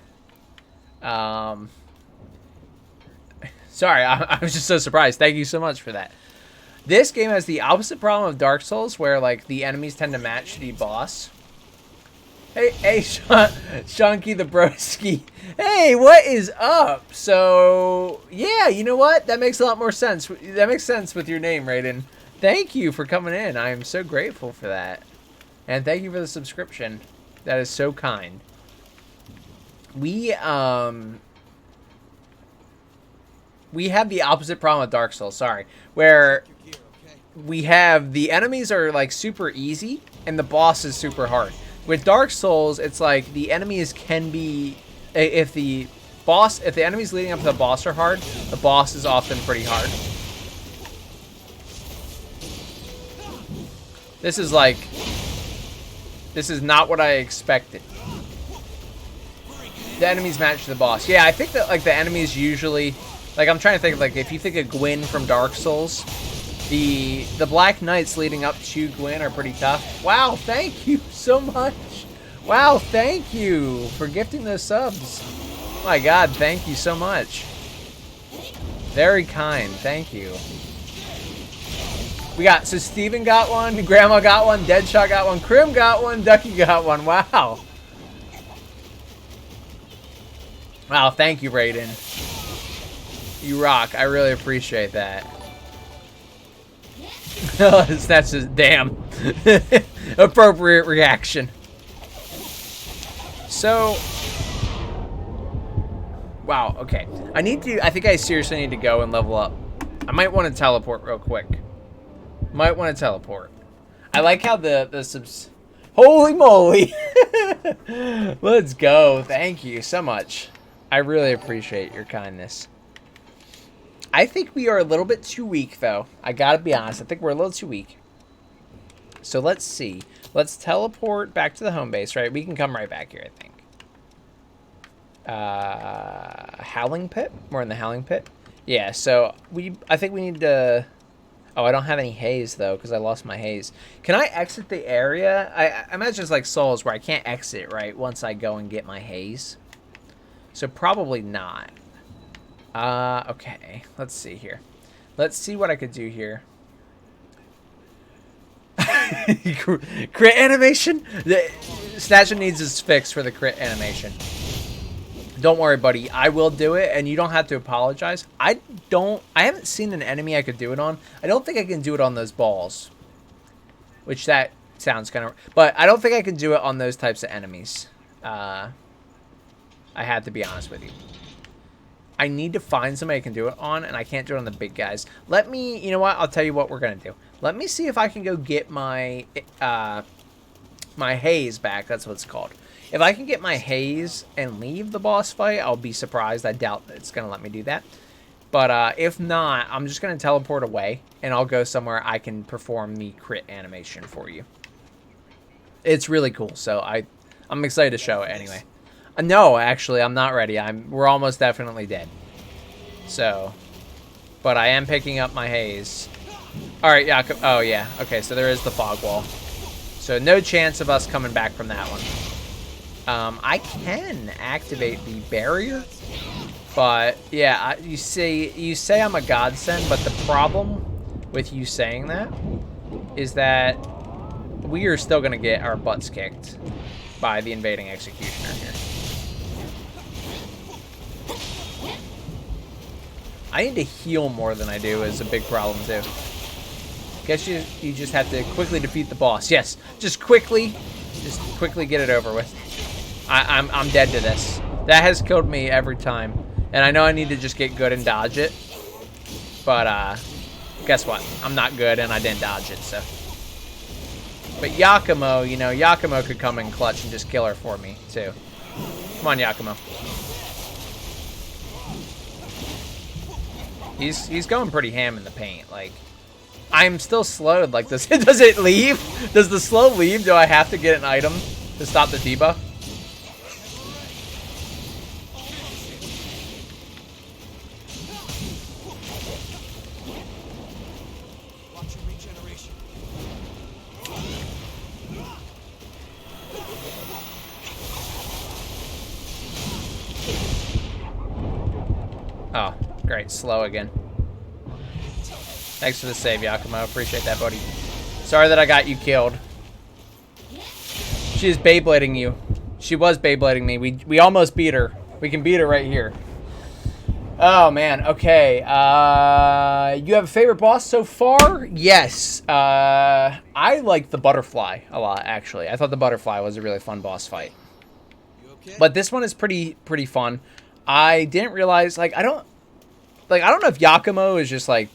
Sorry, I was just so surprised. Thank you so much for that. This game has the opposite problem of Dark Souls, where like the enemies tend to match the boss. Hey, Shonky the Broski. Hey, what is up? So, yeah, you know what? That makes a lot more sense. That makes sense with your name, Raiden. Thank you for coming in. I am so grateful for that. And thank you for the subscription. That is so kind. We have the opposite problem with Dark Souls, sorry. Where we have the enemies are like super easy and the boss is super hard. With Dark Souls, it's like the enemies can be, if the enemies leading up to the boss are hard, the boss is often pretty hard. This is not what I expected. The enemies match the boss. Yeah, I think that like the enemies usually, like I'm trying to think of like if you think of Gwyn from Dark Souls, the Black Knights leading up to Gwyn are pretty tough. Wow, thank you so much. Wow, thank you for gifting those subs. Oh my God, thank you so much. Very kind, thank you. So Steven got one, Grandma got one, Deadshot got one, Krim got one, Ducky got one. Wow. Wow, thank you, Raiden. You rock. I really appreciate that. That's just damn appropriate reaction. So, wow. Okay, I think I seriously need to go and level up. I might want to teleport real quick. Might want to teleport. I like how the subs. Holy moly! Let's go. Thank you so much. I really appreciate your kindness. I think we are a little bit too weak, though. I gotta be honest. I think we're a little too weak. So let's see. Let's teleport back to the home base, right? We can come right back here, I think. Howling Pit? We're in the Howling Pit? Yeah, so I think we need to... Oh, I don't have any haze, though, because I lost my haze. Can I exit the area? I imagine it's like Souls, where I can't exit, right, once I go and get my haze. So probably not. Okay. Let's see here. Let's see what I could do here. Crit animation? Snatcher needs his fix for the crit animation. Don't worry, buddy. I will do it, and you don't have to apologize. I haven't seen an enemy I could do it on. I don't think I can do it on those balls. Which that sounds kind of... But I don't think I can do it on those types of enemies. I have to be honest with you. I need to find somebody I can do it on, and I can't do it on the big guys. Let me... You know what? I'll tell you what we're going to do. Let me see if I can go get my... my haze back. That's what it's called. If I can get my haze and leave the boss fight, I'll be surprised. I doubt it's going to let me do that. But if not, I'm just going to teleport away, and I'll go somewhere I can perform the crit animation for you. It's really cool, so I'm excited to show it anyway. No, actually, I'm not ready. We're almost definitely dead. So, but I am picking up my haze. All right, yeah. Oh, yeah. Okay, so there is the fog wall. So no chance of us coming back from that one. I can activate the barrier, but yeah, you say I'm a godsend, but the problem with you saying that is that we are still gonna get our butts kicked by the invading executioner here. I need to heal more than I do is a big problem too. Guess you just have to quickly defeat the boss. Yes, just quickly get it over with. I'm dead to this. That has killed me every time. And I know I need to just get good and dodge it. But, guess what? I'm not good and I didn't dodge it, so. But Yakumo, you know, Yakumo could come in clutch and just kill her for me, too. Come on, Yakumo. He's going pretty ham in the paint. Like, I'm still slowed. Like, does it leave? Does the slow leave? Do I have to get an item to stop the debuff? Oh, great. Slow again. Thanks for the save, Yakumo. Appreciate that, buddy. Sorry that I got you killed. She is Beyblading you. She was Beyblading me. We almost beat her. We can beat her right here. Oh, man. Okay. You have a favorite boss so far? Yes. I like the butterfly a lot, actually. I thought the butterfly was a really fun boss fight. Okay? But this one is pretty fun. I didn't realize, like, I don't know if Yakumo is just, like,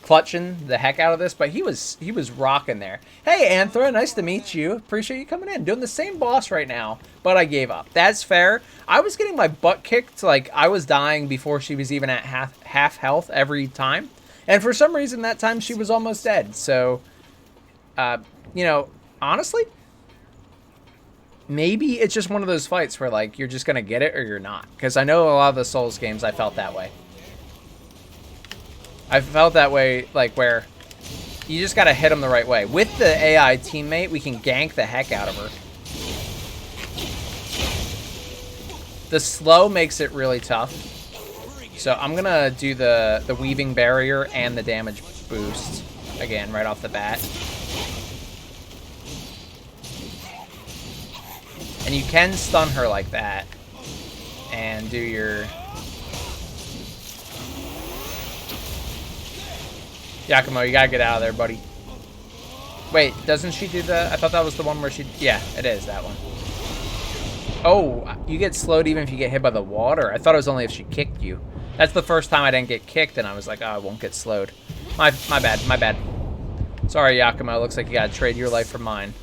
clutching the heck out of this, but he was rocking there. Hey, Anthra, nice to meet you. Appreciate you coming in. Doing the same boss right now, but I gave up. That's fair. I was getting my butt kicked. Like, I was dying before she was even at half health every time. And for some reason, that time she was almost dead. So, you know, honestly, maybe it's just one of those fights where, like, you're just going to get it or you're not. Because I know a lot of the Souls games, I felt that way. I felt that way, like, where you just got to hit them the right way. With the AI teammate, we can gank the heck out of her. The slow makes it really tough. So I'm going to do the weaving barrier and the damage boost again right off the bat. And you can stun her like that and do your Yakumo, you gotta get out of there, buddy. Wait, doesn't she do the... I thought that was the one where she... Yeah, it is, that one. Oh, you get slowed even if you get hit by the water. I thought it was only if she kicked you. That's the first time I didn't get kicked, and I was like, oh, I won't get slowed. My bad, my bad. Sorry, Yakumo. Looks like you gotta trade your life for mine.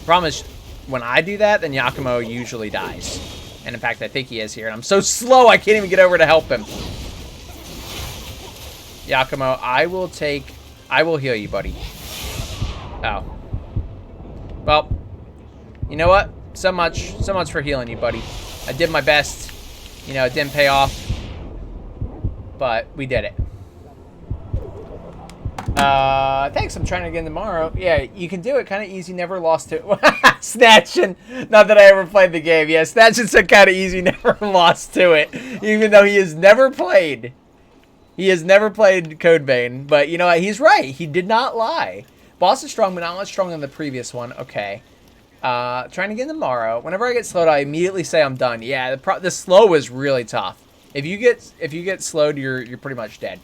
Problem is, when I do that, then Yakumo usually dies. And in fact, I think he is here, and I'm so slow I can't even get over to help him. Yakumo, I will heal you, buddy. Oh. Well, you know what? So much for healing you, buddy. I did my best. You know, it didn't pay off. But we did it. Thanks. I'm trying again tomorrow. Yeah, you can do it. Kind of easy. Never lost to it. Snatching. Not that I ever played the game. Yeah, Snatching said kind of easy. Never lost to it. Even though he has never played. He has never played Code Vein. But you know what? He's right. He did not lie. Boss is strong, but not much stronger than the previous one. Okay. Trying again tomorrow. Whenever I get slowed, I immediately say I'm done. Yeah, the slow is really tough. If you get slowed, you're pretty much dead.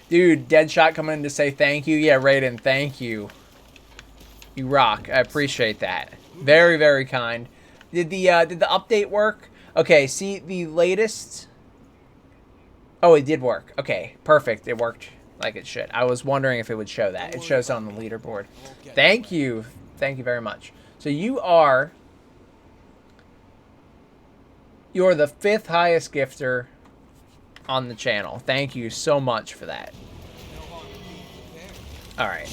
Dude, Deadshot coming in to say thank you. Yeah, Raiden, thank you. You rock. I appreciate that. Very, very kind. Did the update work? Okay, see the latest. Oh, it did work. Okay, perfect. It worked like it should. I was wondering if it would show that. It shows on the leaderboard. Thank you. Thank you very much. So you're the 5th highest gifter on the channel. Thank you so much for that. Alright.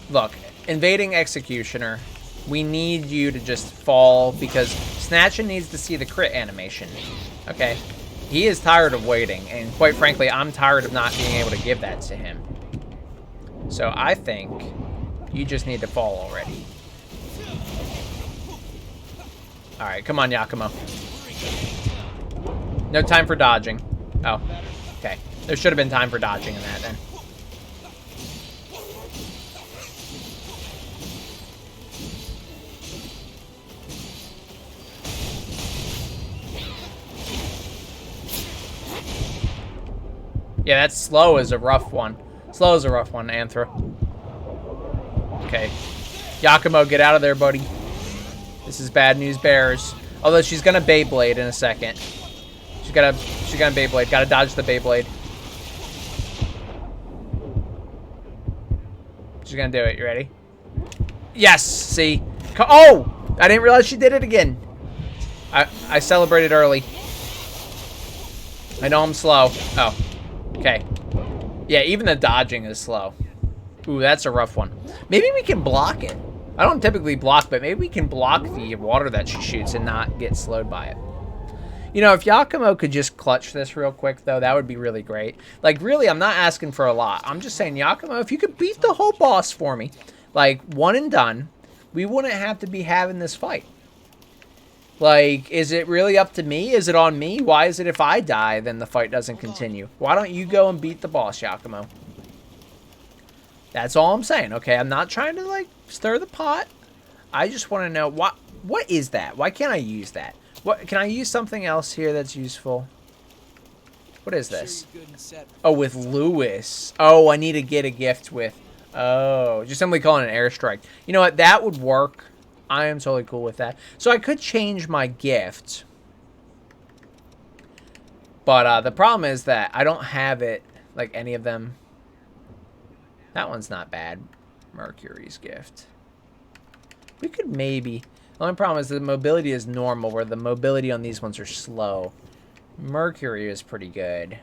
Look, invading Executioner, we need you to just fall because Snatchin needs to see the crit animation. Okay? He is tired of waiting, and quite frankly, I'm tired of not being able to give that to him. So I think you just need to fall already. Alright, come on, Yakumo. No time for dodging. Oh, okay. There should have been time for dodging in that then. Yeah, that slow is a rough one. Slow is a rough one, Anthro. Okay. Yakumo, get out of there, buddy. This is bad news bears. Although she's gonna Beyblade in a second. She's gonna Beyblade. Gotta dodge the Beyblade. She's gonna do it. You ready? Yes! See? Oh! I didn't realize she did it again. I celebrated early. I know I'm slow. Oh. Okay. Yeah, even the dodging is slow. Ooh, that's a rough one. Maybe we can block it. I don't typically block, but maybe we can block the water that she shoots and not get slowed by it. You know, if Yakumo could just clutch this real quick, though, that would be really great. Like, really, I'm not asking for a lot. I'm just saying, Yakumo, if you could beat the whole boss for me, like, one and done, we wouldn't have to be having this fight. Like, is it really up to me? Is it on me? Why is it if I die, then the fight doesn't continue? Why don't you go and beat the boss, Yakumo? That's all I'm saying, okay? I'm not trying to, like, stir the pot. I just want to know, what is that? Why can't I use that? What can I use something else here that's useful? What is this? Oh, with Lewis. Oh, I need to get a gift with... Oh, just simply calling it an airstrike. You know what? That would work. I am totally cool with that. So I could change my gift. But the problem is that I don't have it, like any of them. That one's not bad. Mercury's gift. We could maybe... The only problem is the mobility is normal, where the mobility on these ones are slow. Mercury is pretty good.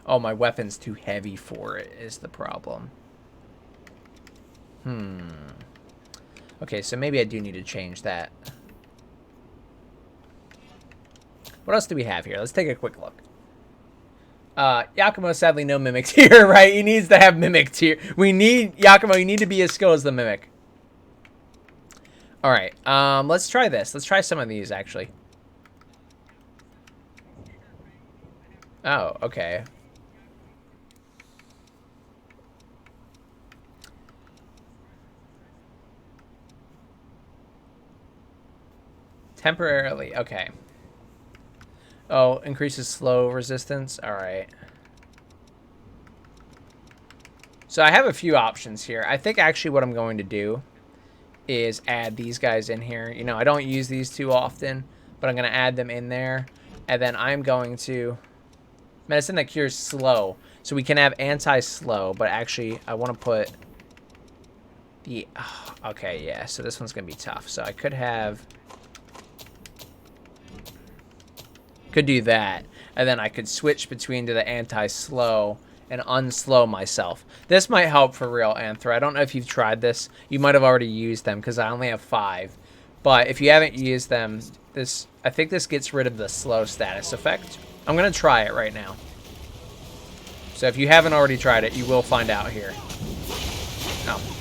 Oh, my weapon's too heavy for it is the problem. Okay, so maybe I do need to change that. What else do we have here? Let's take a quick look. Yakumo, sadly, no mimics here, right? He needs to have mimics here. We need, Yakumo, you need to be as skilled as the mimic. Alright, let's try this. Let's try some of these, actually. Oh, okay. Temporarily, okay. Oh, increases slow resistance. All right. So I have a few options here. I think actually what I'm going to do is add these guys in here. You know, I don't use these too often, but I'm going to add them in there. And then I'm going to... Medicine that cures slow. So we can have anti-slow, but actually I want to put the... Oh, okay, yeah. So this one's going to be tough. So I could have... Could do that. And then I could switch between to the anti-slow and unslow myself. This might help for real, Anthra. I don't know if you've tried this. You might have already used them because I only have 5. But if you haven't used them, I think this gets rid of the slow status effect. I'm going to try it right now. So if you haven't already tried it, you will find out here. Oh.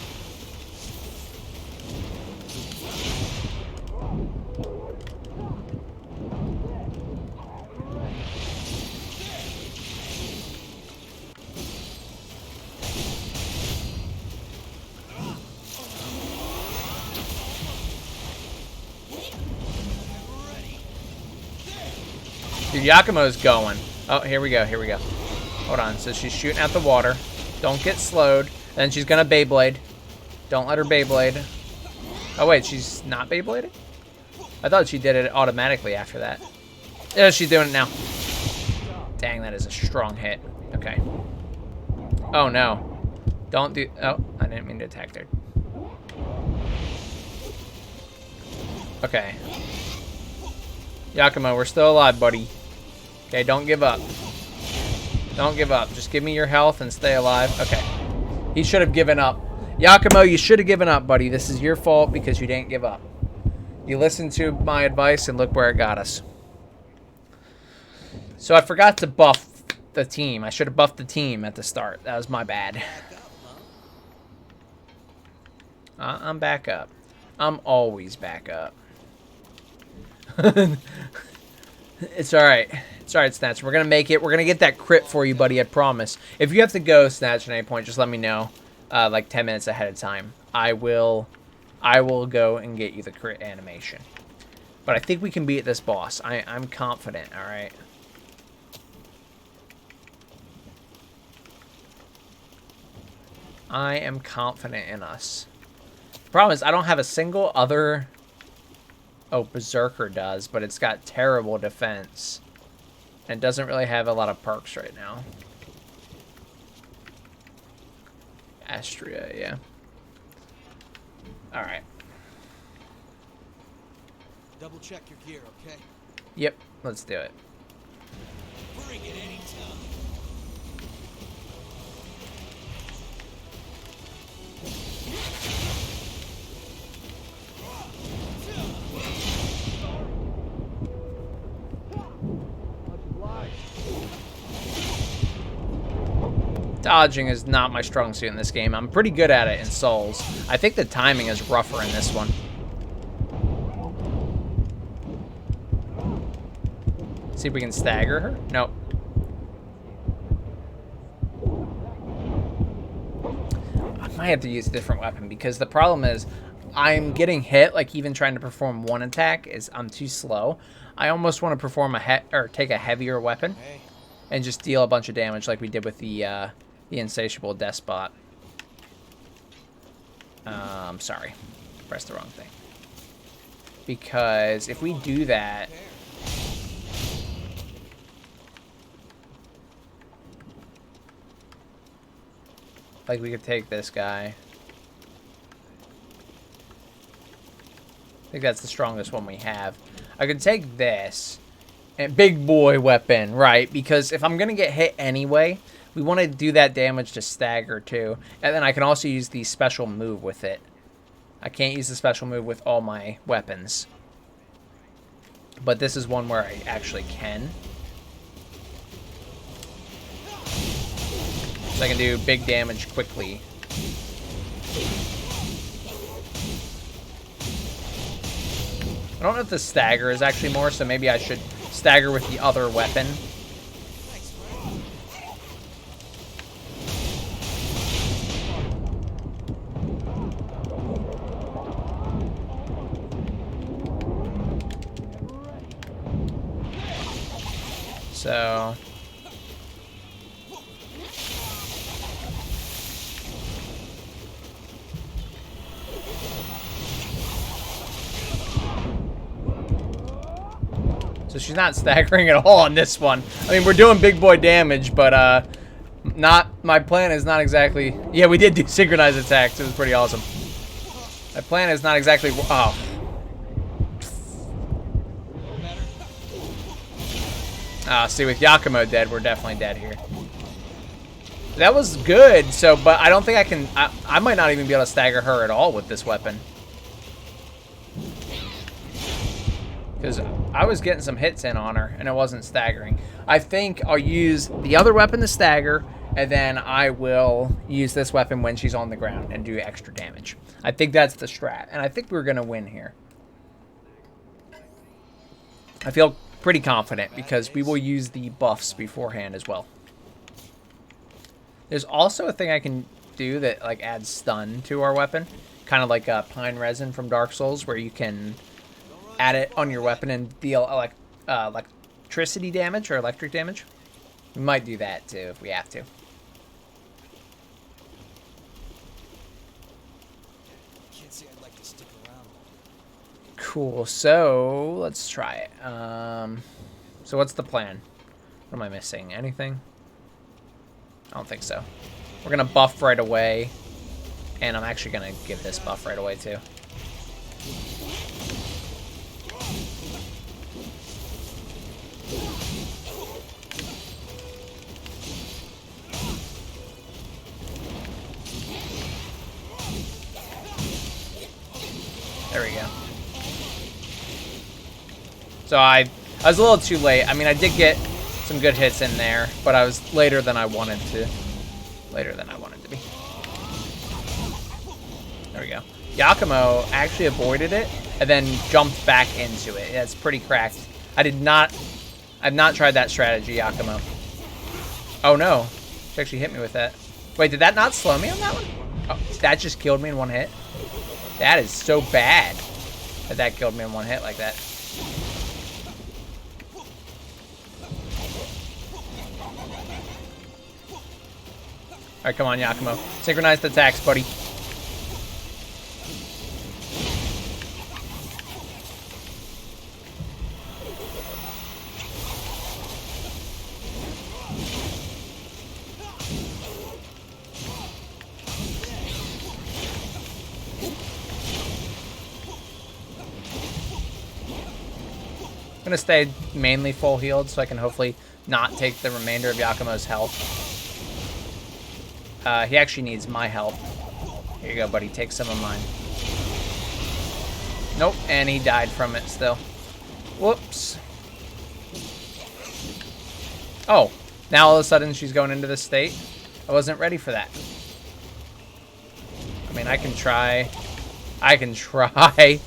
Dude, Yakumo's going. Oh, here we go, here we go. Hold on, so she's shooting at the water. Don't get slowed. And then she's gonna Beyblade. Don't let her Beyblade. Oh wait, she's not Beyblading? I thought she did it automatically after that. Yeah, she's doing it now. Dang, that is a strong hit. Okay. Oh no. Don't do... Oh, I didn't mean to attack there. Okay. Yakumo, we're still alive, buddy. Okay, don't give up. Don't give up. Just give me your health and stay alive. Okay. He should have given up. Yakumo, you should have given up, buddy. This is your fault because you didn't give up. You listened to my advice and look where it got us. So I forgot to buff the team. I should have buffed the team at the start. That was my bad. I'm back up. I'm always back up. It's alright. It's alright, Snatch. We're gonna make it. We're gonna get that crit for you, buddy. I promise. If you have to go, Snatch, at any point, just let me know. Like 10 minutes ahead of time. I will go and get you the crit animation. But I think we can beat this boss. I'm confident, alright? I am confident in us. Problem is, I don't have a single other... Oh, Berserker does, but it's got terrible defense. And it doesn't really have a lot of perks right now. Astria, yeah. Alright. Double check your gear, okay? Yep, let's do it. Bring it anytime. Dodging is not my strong suit in this game. I'm pretty good at it in Souls. I think the timing is rougher in this one. See if we can stagger her. Nope. I might have to use a different weapon because the problem is I'm getting hit, like even trying to perform one attack is I'm too slow. I almost want to perform take a heavier weapon and just deal a bunch of damage like we did with the Insatiable Despot. Sorry. Pressed the wrong thing. Because if we do that... Like, we could take this guy. I think that's the strongest one we have. I could take this. And big boy weapon, right? Because if I'm going to get hit anyway... We want to do that damage to stagger, too. And then I can also use the special move with it. I can't use the special move with all my weapons. But this is one where I actually can. So I can do big damage quickly. I don't know if the stagger is actually more, so maybe I should stagger with the other weapon. So... So she's not staggering at all on this one. I mean, we're doing big boy damage, but my plan is not exactly... Yeah, we did do synchronized attacks. It was pretty awesome. My plan is not exactly... Oh. See, with Yakumo dead, we're definitely dead here. That was good, so, but I don't think I can... I might not even be able to stagger her at all with this weapon. Because I was getting some hits in on her, and it wasn't staggering. I think I'll use the other weapon to stagger, and then I will use this weapon when she's on the ground and do extra damage. I think that's the strat, and I think we're going to win here. I feel pretty confident, because we will use the buffs beforehand as well. There's also a thing I can do that like adds stun to our weapon. Kind of like pine resin from Dark Souls, where you can... add it on your weapon and deal electricity damage or electric damage. We might do that too if we have to. Can't say I'd like to stick around. Cool, so let's try it. So what's the plan? What am I missing? Anything? I don't think so. We're gonna buff right away, and I'm actually gonna give this buff right away too. There we go. So I was a little too late. I mean, I did get some good hits in there, but I was later than I wanted to. Later than I wanted to be. There we go. Yakumo actually avoided it and then jumped back into it. Yeah, it's pretty cracked. I've not tried that strategy, Yakumo. Oh no. She actually hit me with that. Wait, did that not slow me on that one? Oh, that just killed me in one hit? That is so bad that that killed me in one hit like that. Alright, come on, Yakumo. Synchronized attacks, buddy. I'm gonna stay mainly full healed so I can hopefully not take the remainder of Yakumo's health. He actually needs my help. Here you go, buddy. Take some of mine. Nope, and he died from it still. Whoops. Oh, now all of a sudden she's going into this state? I wasn't ready for that. I mean, I can try. I can try.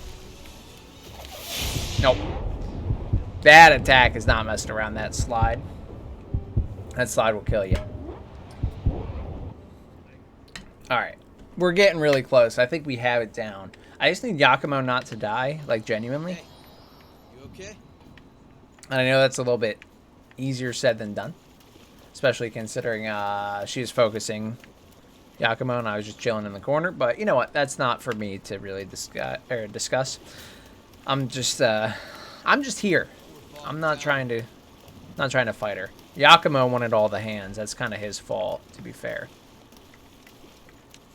Nope. That attack is not messing around. That slide. That slide will kill you. Alright. We're getting really close. I think we have it down. I just need Yakumo not to die, like genuinely. Hey, you okay? And I know that's a little bit easier said than done. Especially considering she was focusing Yakumo and I was just chilling in the corner. But you know what? That's not for me to really discuss. I'm just here. I'm not trying to fight her. Yakumo wanted all the hands. That's kind of his fault, to be fair.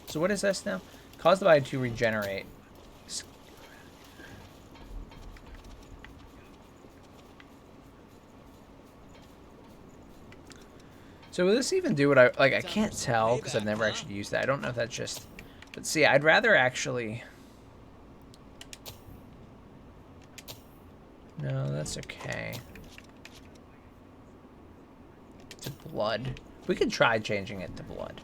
So what is this now? Cause the body to regenerate. So will this even do what I like? I can't tell because I've never actually used that. I don't know if that's just. But see, I'd rather actually. No, that's okay. To blood. We could try changing it to blood.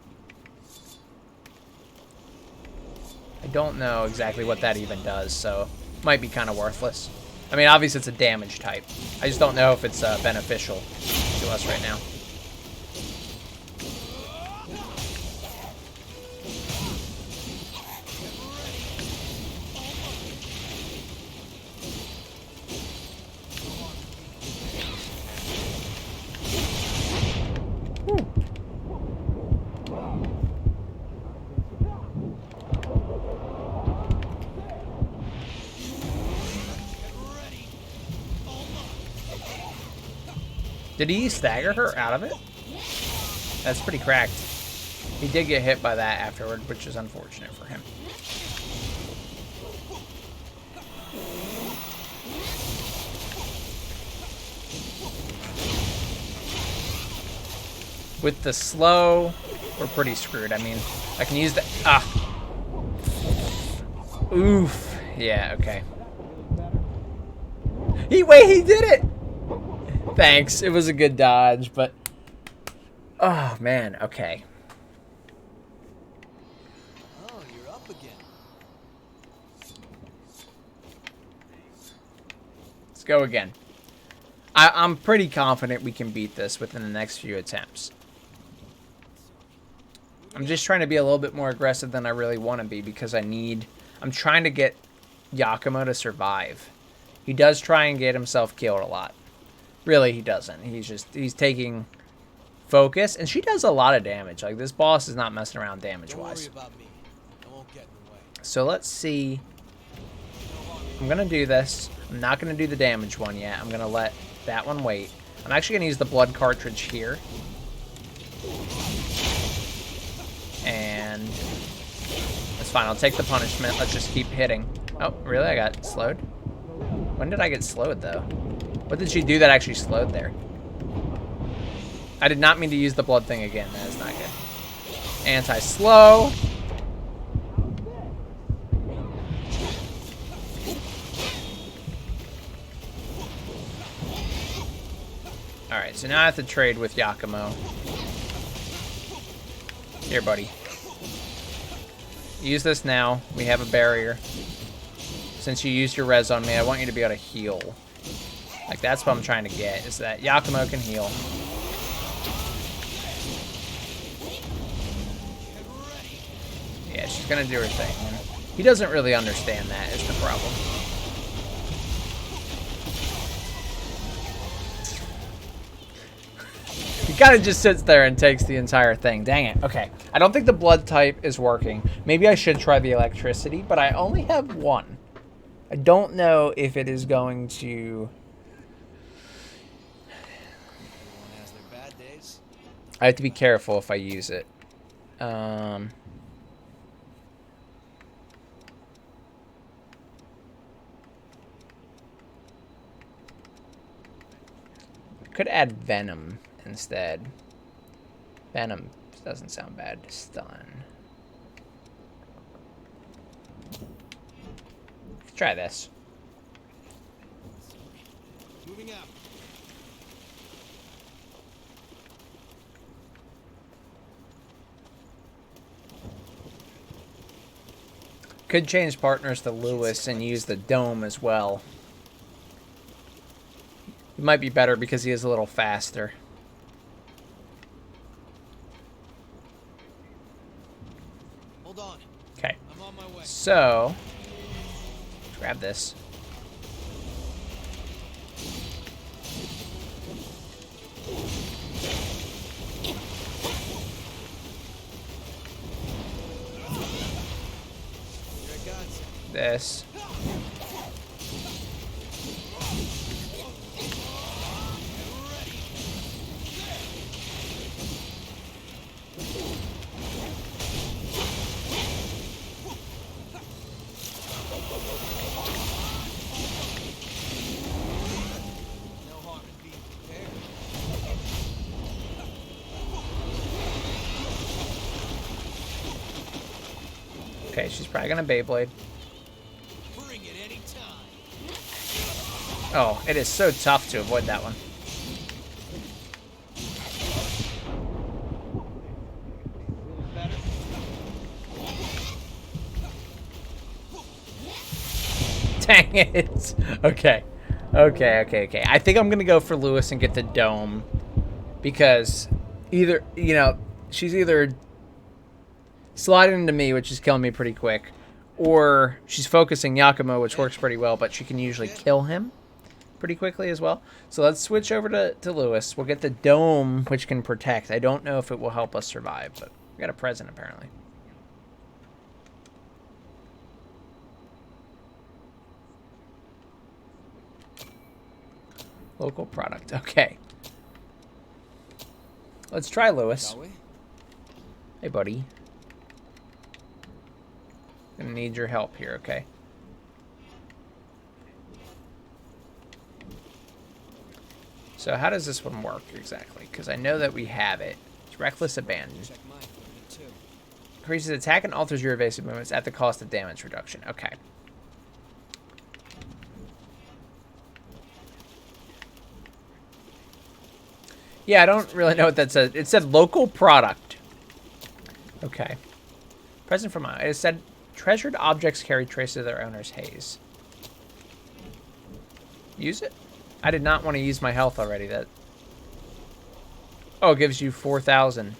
I don't know exactly what that even does, so might be kind of worthless. I mean, obviously it's a damage type. I just don't know if it's beneficial to us right now. Did he stagger her out of it? That's pretty cracked. He did get hit by that afterward, which is unfortunate for him. With the slow, we're pretty screwed. I mean, I can use the... Oof. Yeah, okay. Wait, he did it! Thanks. It was a good dodge, but... Oh, man. Okay. Oh, you're up again. Let's go again. I'm pretty confident we can beat this within the next few attempts. I'm just trying to be a little bit more aggressive than I really want to be because I'm trying to get Yakumo to survive. He does try and get himself killed a lot. Really, he doesn't. He's taking focus, and she does a lot of damage. Like, this boss is not messing around damage-wise. Don't worry about me. I won't get in the way. So let's see. I'm going to do this. I'm not going to do the damage one yet. I'm going to let that one wait. I'm actually going to use the blood cartridge here. And that's fine. I'll take the punishment. Let's just keep hitting. Oh, really? I got slowed? When did I get slowed, though? What did she do that actually slowed there? I did not mean to use the blood thing again. That is not good. Anti-slow. Alright, so now I have to trade with Yakumo. Here, buddy. Use this now. We have a barrier. Since you used your res on me, I want you to be able to heal. Like, that's what I'm trying to get, is that Yakumo can heal. Yeah, she's gonna do her thing. And he doesn't really understand that, is the problem. He kind of just sits there and takes the entire thing. Dang it. Okay. I don't think the blood type is working. Maybe I should try the electricity, but I only have one. I don't know if it is going to... Everyone has their bad days. I have to be careful if I use it. Could add venom instead. Venom doesn't sound bad. Stun. Try this. Moving out. Could change partners to Lewis and use the dome as well. It might be better because he is a little faster. Hold on. Okay. I'm on my way. So, grab this. Here it goes. This. No harm in being prepared. Okay, she's probably gonna Beyblade. Bring it any time. Oh, it is so tough to avoid that one. Dang it. Okay. Okay. I think I'm going to go for Lewis and get the dome. Because either, you know, she's either sliding into me, which is killing me pretty quick, or she's focusing Yakumo, which works pretty well, but she can usually kill him pretty quickly as well. So let's switch over to Lewis. We'll get the dome, which can protect. I don't know if it will help us survive, but we got a present apparently. Local product. Okay. Let's try Lewis. Shall we? Hey, buddy. Gonna need your help here, okay? So how does this one work exactly? Because I know that we have it. It's Reckless Abandon. Check mine. Me too. Increases attack and alters your evasive movements at the cost of damage reduction. Okay. Yeah, I don't really know what that said. It said local product. Okay. Present from it said treasured objects carry traces of their owner's haze. Use it? I did not want to use my health already. That. Oh, it gives you 4,000.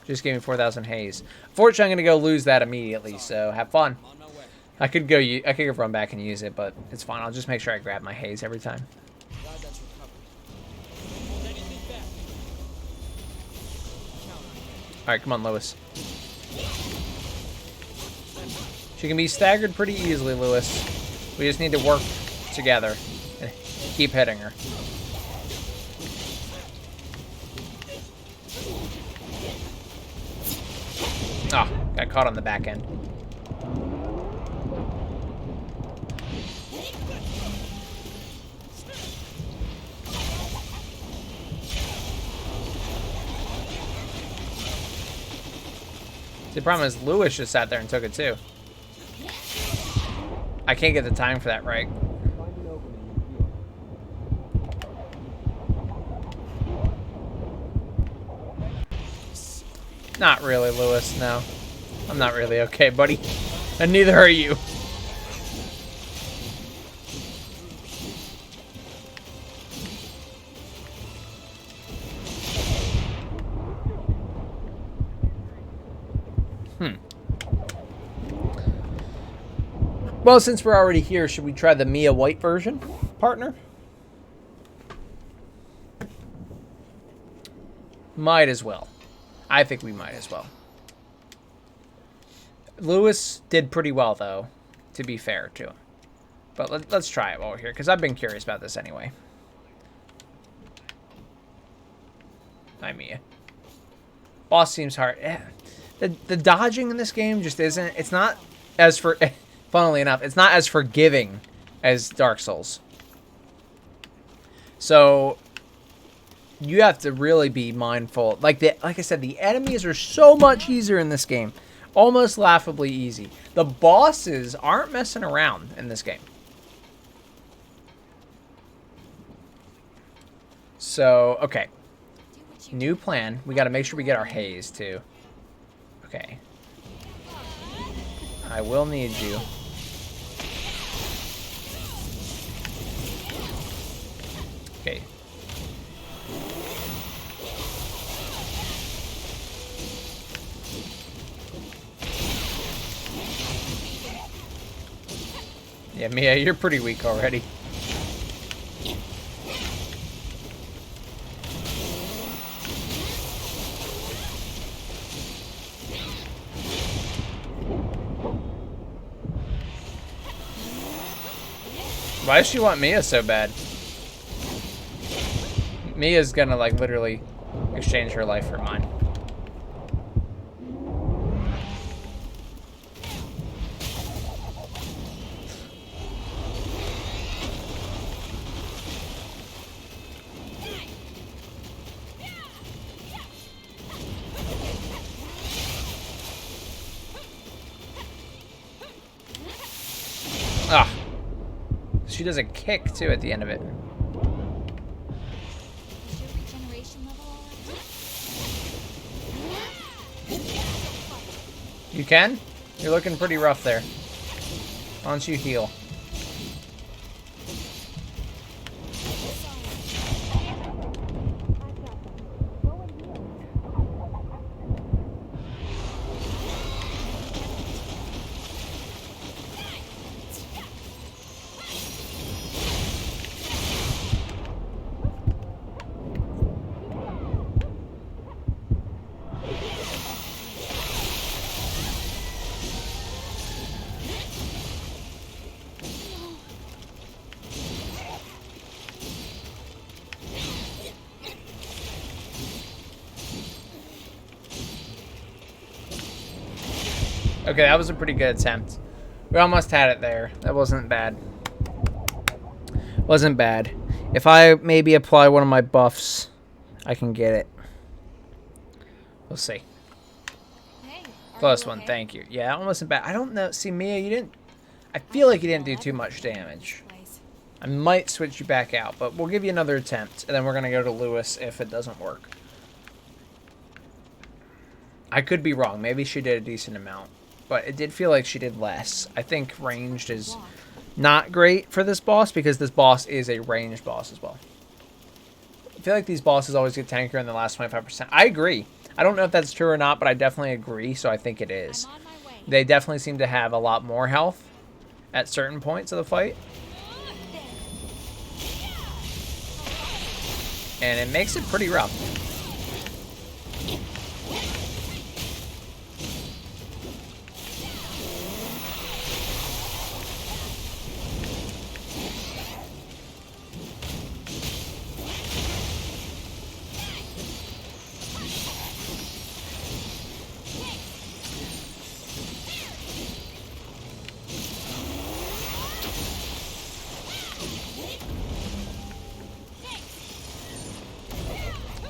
Just gave me 4,000 haze. Fortunately, I'm gonna go lose that immediately. So have fun. I'm on my way. I could go run back and use it, but it's fine. I'll just make sure I grab my haze every time. Glad that's recovered. Hold anything back. Count on me. All right, come on, Lewis. She can be staggered pretty easily, Lewis. We just need to work together and keep hitting her. Ah, got caught on the back end. The problem is Lewis just sat there and took it too. I can't get the time for that right. Not really, Lewis, no. I'm not really okay, buddy. And neither are you. Well, since we're already here, should we try the Mia White version, partner? Might as well. I think we might as well. Lewis did pretty well, though, to be fair to him. But let's try it while we're here, because I've been curious about this anyway. Hi, Mia. Boss seems hard. The dodging in this game just isn't... It's not as for... Funnily enough, it's not as forgiving as Dark Souls. So... You have to really be mindful. Like I said, the enemies are so much easier in this game. Almost laughably easy. The bosses aren't messing around in this game. So, okay. New plan. We got to make sure we get our haze, too. Okay. I will need you. Okay. Yeah, Mia, you're pretty weak already. Why does she want Mia so bad? Mia's gonna, like, literally exchange her life for mine. Ah. She does a kick, too, at the end of it. Is your regeneration level all right? You can? You're looking pretty rough there. Why don't you heal? Okay, that was a pretty good attempt. We almost had it there. That wasn't bad. Wasn't bad. If I maybe apply one of my buffs, I can get it. We'll see. Hey, are Close you one, okay? thank you. Yeah, that wasn't bad. I don't know. See, Mia, you didn't... I feel like you didn't do too much damage. I might switch you back out, but we'll give you another attempt, and then we're going to go to Lewis if it doesn't work. I could be wrong. Maybe she did a decent amount, but it did feel like she did less. I think ranged is not great for this boss because this boss is a ranged boss as well. I feel like these bosses always get tankier in the last 25%. I agree. I don't know if that's true or not, but I definitely agree, so I think it is. I'm on my way. They definitely seem to have a lot more health at certain points of the fight. And it makes it pretty rough.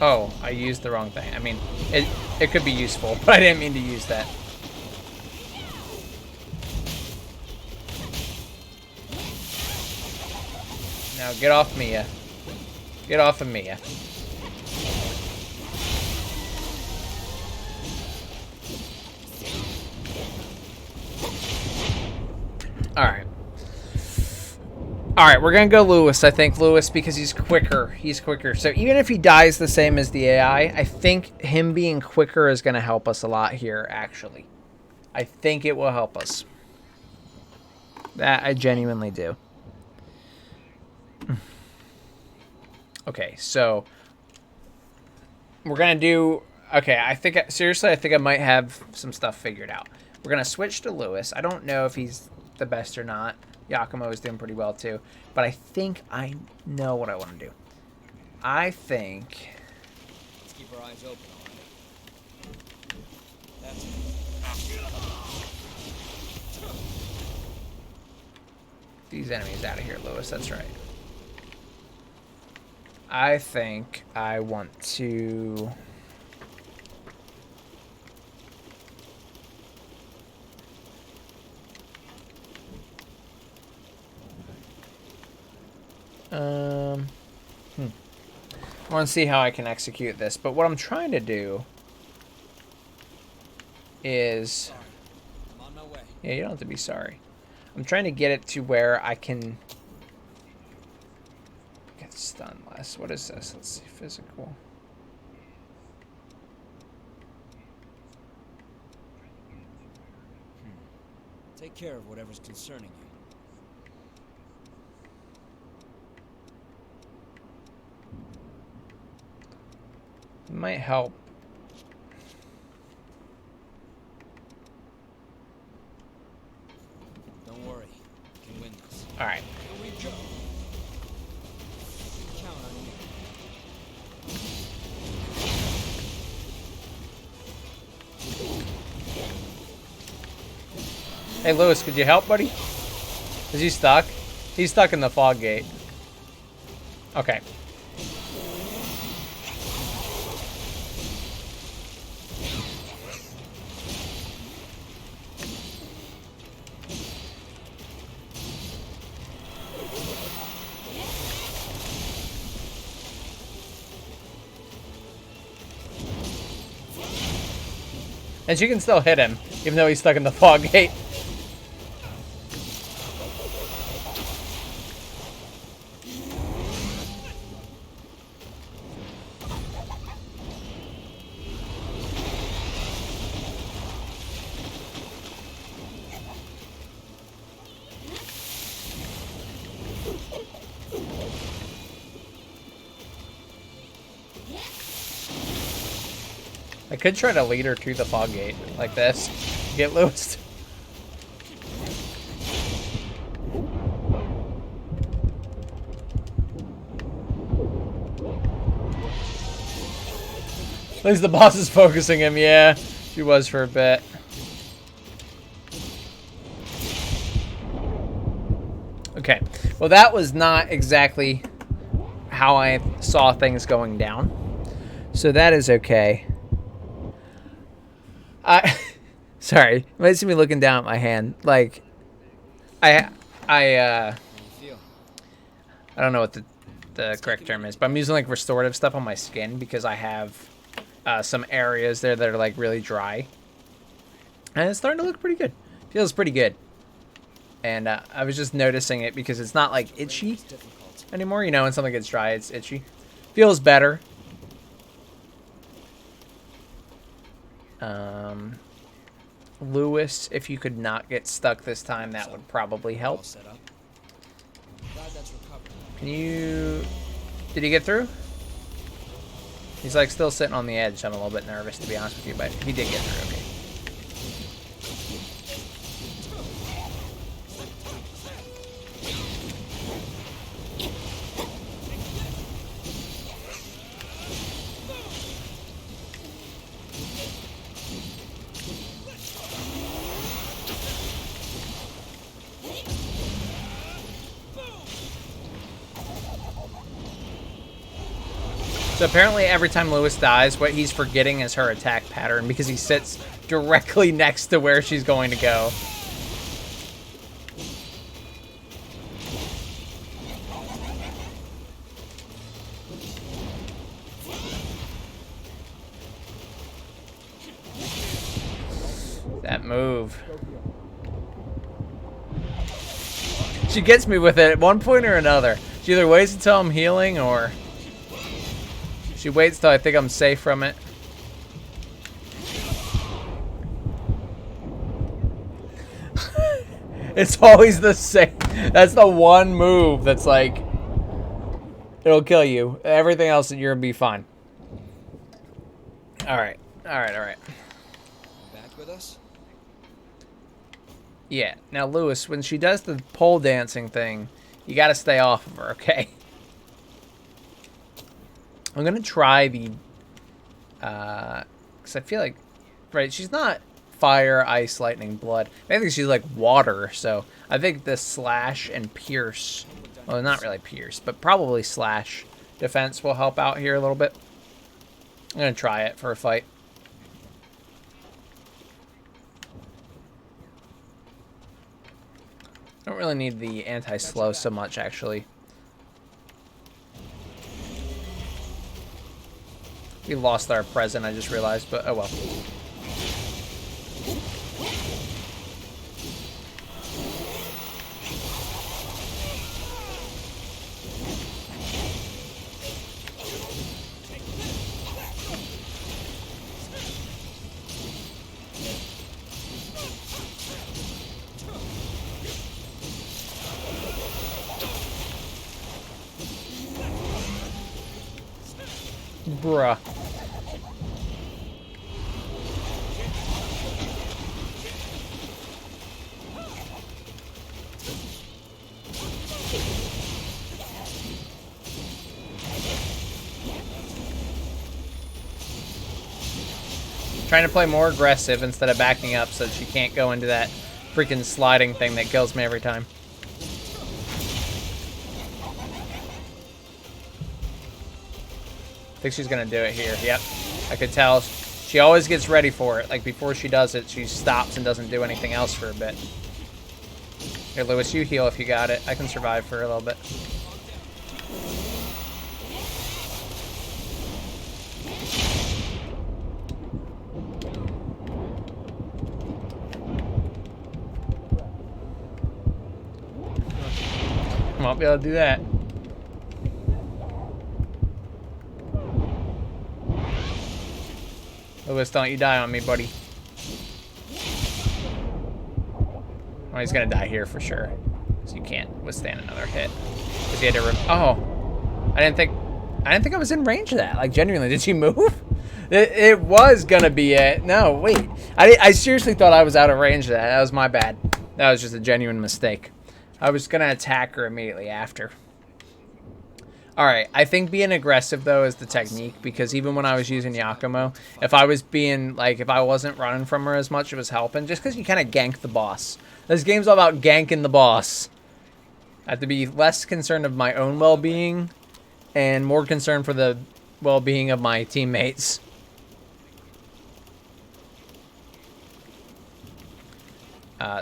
Oh, I used the wrong thing. I mean, it could be useful, but I didn't mean to use that. Now get off Mia. Get off of Mia. Alright. Alright, we're gonna go Lewis, I think. Lewis, because he's quicker. He's quicker. So even if he dies the same as the AI, I think him being quicker is gonna help us a lot here, actually. I think it will help us. That I genuinely do. Okay, so we're gonna do... Okay, I think... Seriously, I think I might have some stuff figured out. We're gonna switch to Lewis. I don't know if he's the best or not. Yakumo is doing pretty well too, but I think I know what I want to do. I think... Let's keep our eyes open, all right? That's... These enemies out of here, Lewis. That's right. I think I want to... I want to see how I can execute this, but what I'm trying to do is... I'm on my way. Yeah, you don't have to be sorry. I'm trying to get it to where I can get stunned less. What is this? Let's see. Physical. Take care of whatever's concerning you. It might help. Don't worry. You can win this. All right. Here we go. Count on you. Hey, Lewis, could you help, buddy? Is he stuck? He's stuck in the fog gate. Okay. And she can still hit him, even though he's stuck in the fog gate. I could try to lead her to the fog gate like this. Get Lewis. At least the boss is focusing him, yeah. She was for a bit. Okay. Well, that was not exactly how I saw things going down. So that is okay. Sorry. You might see me looking down at my hand. Like, I don't know what the correct term is, but I'm using like restorative stuff on my skin because I have some areas there that are like really dry. And it's starting to look pretty good. Feels pretty good. And I was just noticing it because it's not like itchy anymore. You know, when something gets dry, it's itchy. Feels better. Lewis, if you could not get stuck this time, that would probably help. Can you... Did he get through? He's like still sitting on the edge. I'm a little bit nervous, to be honest with you, but he did get through. Okay. So apparently every time Lewis dies, what he's forgetting is her attack pattern because he sits directly next to where she's going to go. That move. She gets me with it at one point or another. She either waits until I'm healing or... She waits till I think I'm safe from it. It's always the same. That's the one move that's like... It'll kill you. Everything else, you're gonna be fine. Alright. Alright. Back with us? Yeah. Now, Lewis, when she does the pole dancing thing, you gotta stay off of her, okay? I'm going to try the, because I feel like, right, she's not fire, ice, lightning, blood. I think she's like water, so I think the slash and pierce, well, not really pierce, but probably slash defense will help out here a little bit. I'm going to try it for a fight. I don't really need the anti-slow so much, actually. We lost our present, I just realized, but oh well. Bruh. Trying to play more aggressive instead of backing up so that she can't go into that freaking sliding thing that kills me every time. I think she's gonna do it here. Yep, I could tell. She always gets ready for it. Like before she does it, she stops and doesn't do anything else for a bit. Here, Lewis, you heal if you got it. I can survive for a little bit. Won't be able to do that. Lewis, don't you die on me, buddy. Oh, he's gonna die here for sure. So you can't withstand another hit. Cause he had to oh. I didn't think I was in range of that. Like genuinely, did she move? It was gonna be it. No, wait. I seriously thought I was out of range of that. That was my bad. That was just a genuine mistake. I was gonna attack her immediately after. Alright, I think being aggressive, though, is the technique, because even when I was using Yakumo, if I was being, like, if I wasn't running from her as much, it was helping, just because you kind of gank the boss. This game's all about ganking the boss. I have to be less concerned of my own well-being and more concerned for the well-being of my teammates.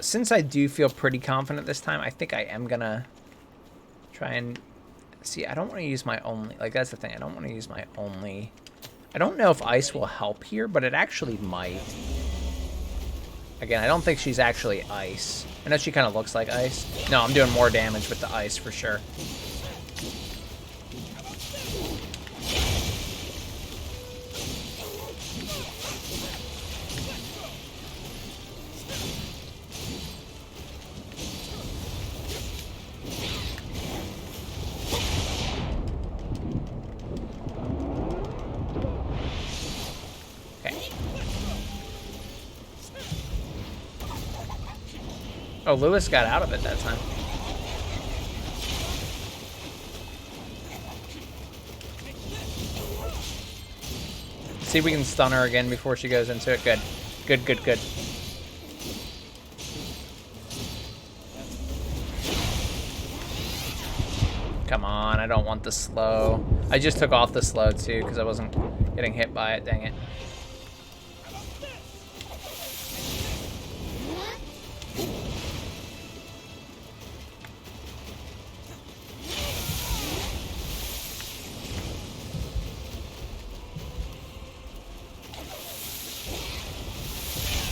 Since I do feel pretty confident this time, I think I am gonna try and see. I don't want to use my only, like, that's the thing. I don't want to use my only. I don't know if ice will help here, but it actually might. Again, I don't think she's actually ice. I know she kind of looks like ice. No, I'm doing more damage with the ice for sure. Oh, Lewis got out of it that time. See if we can stun her again before she goes into it. Good. Good, good, good. Come on, I don't want the slow. I just took off the slow too because I wasn't getting hit by it. Dang it.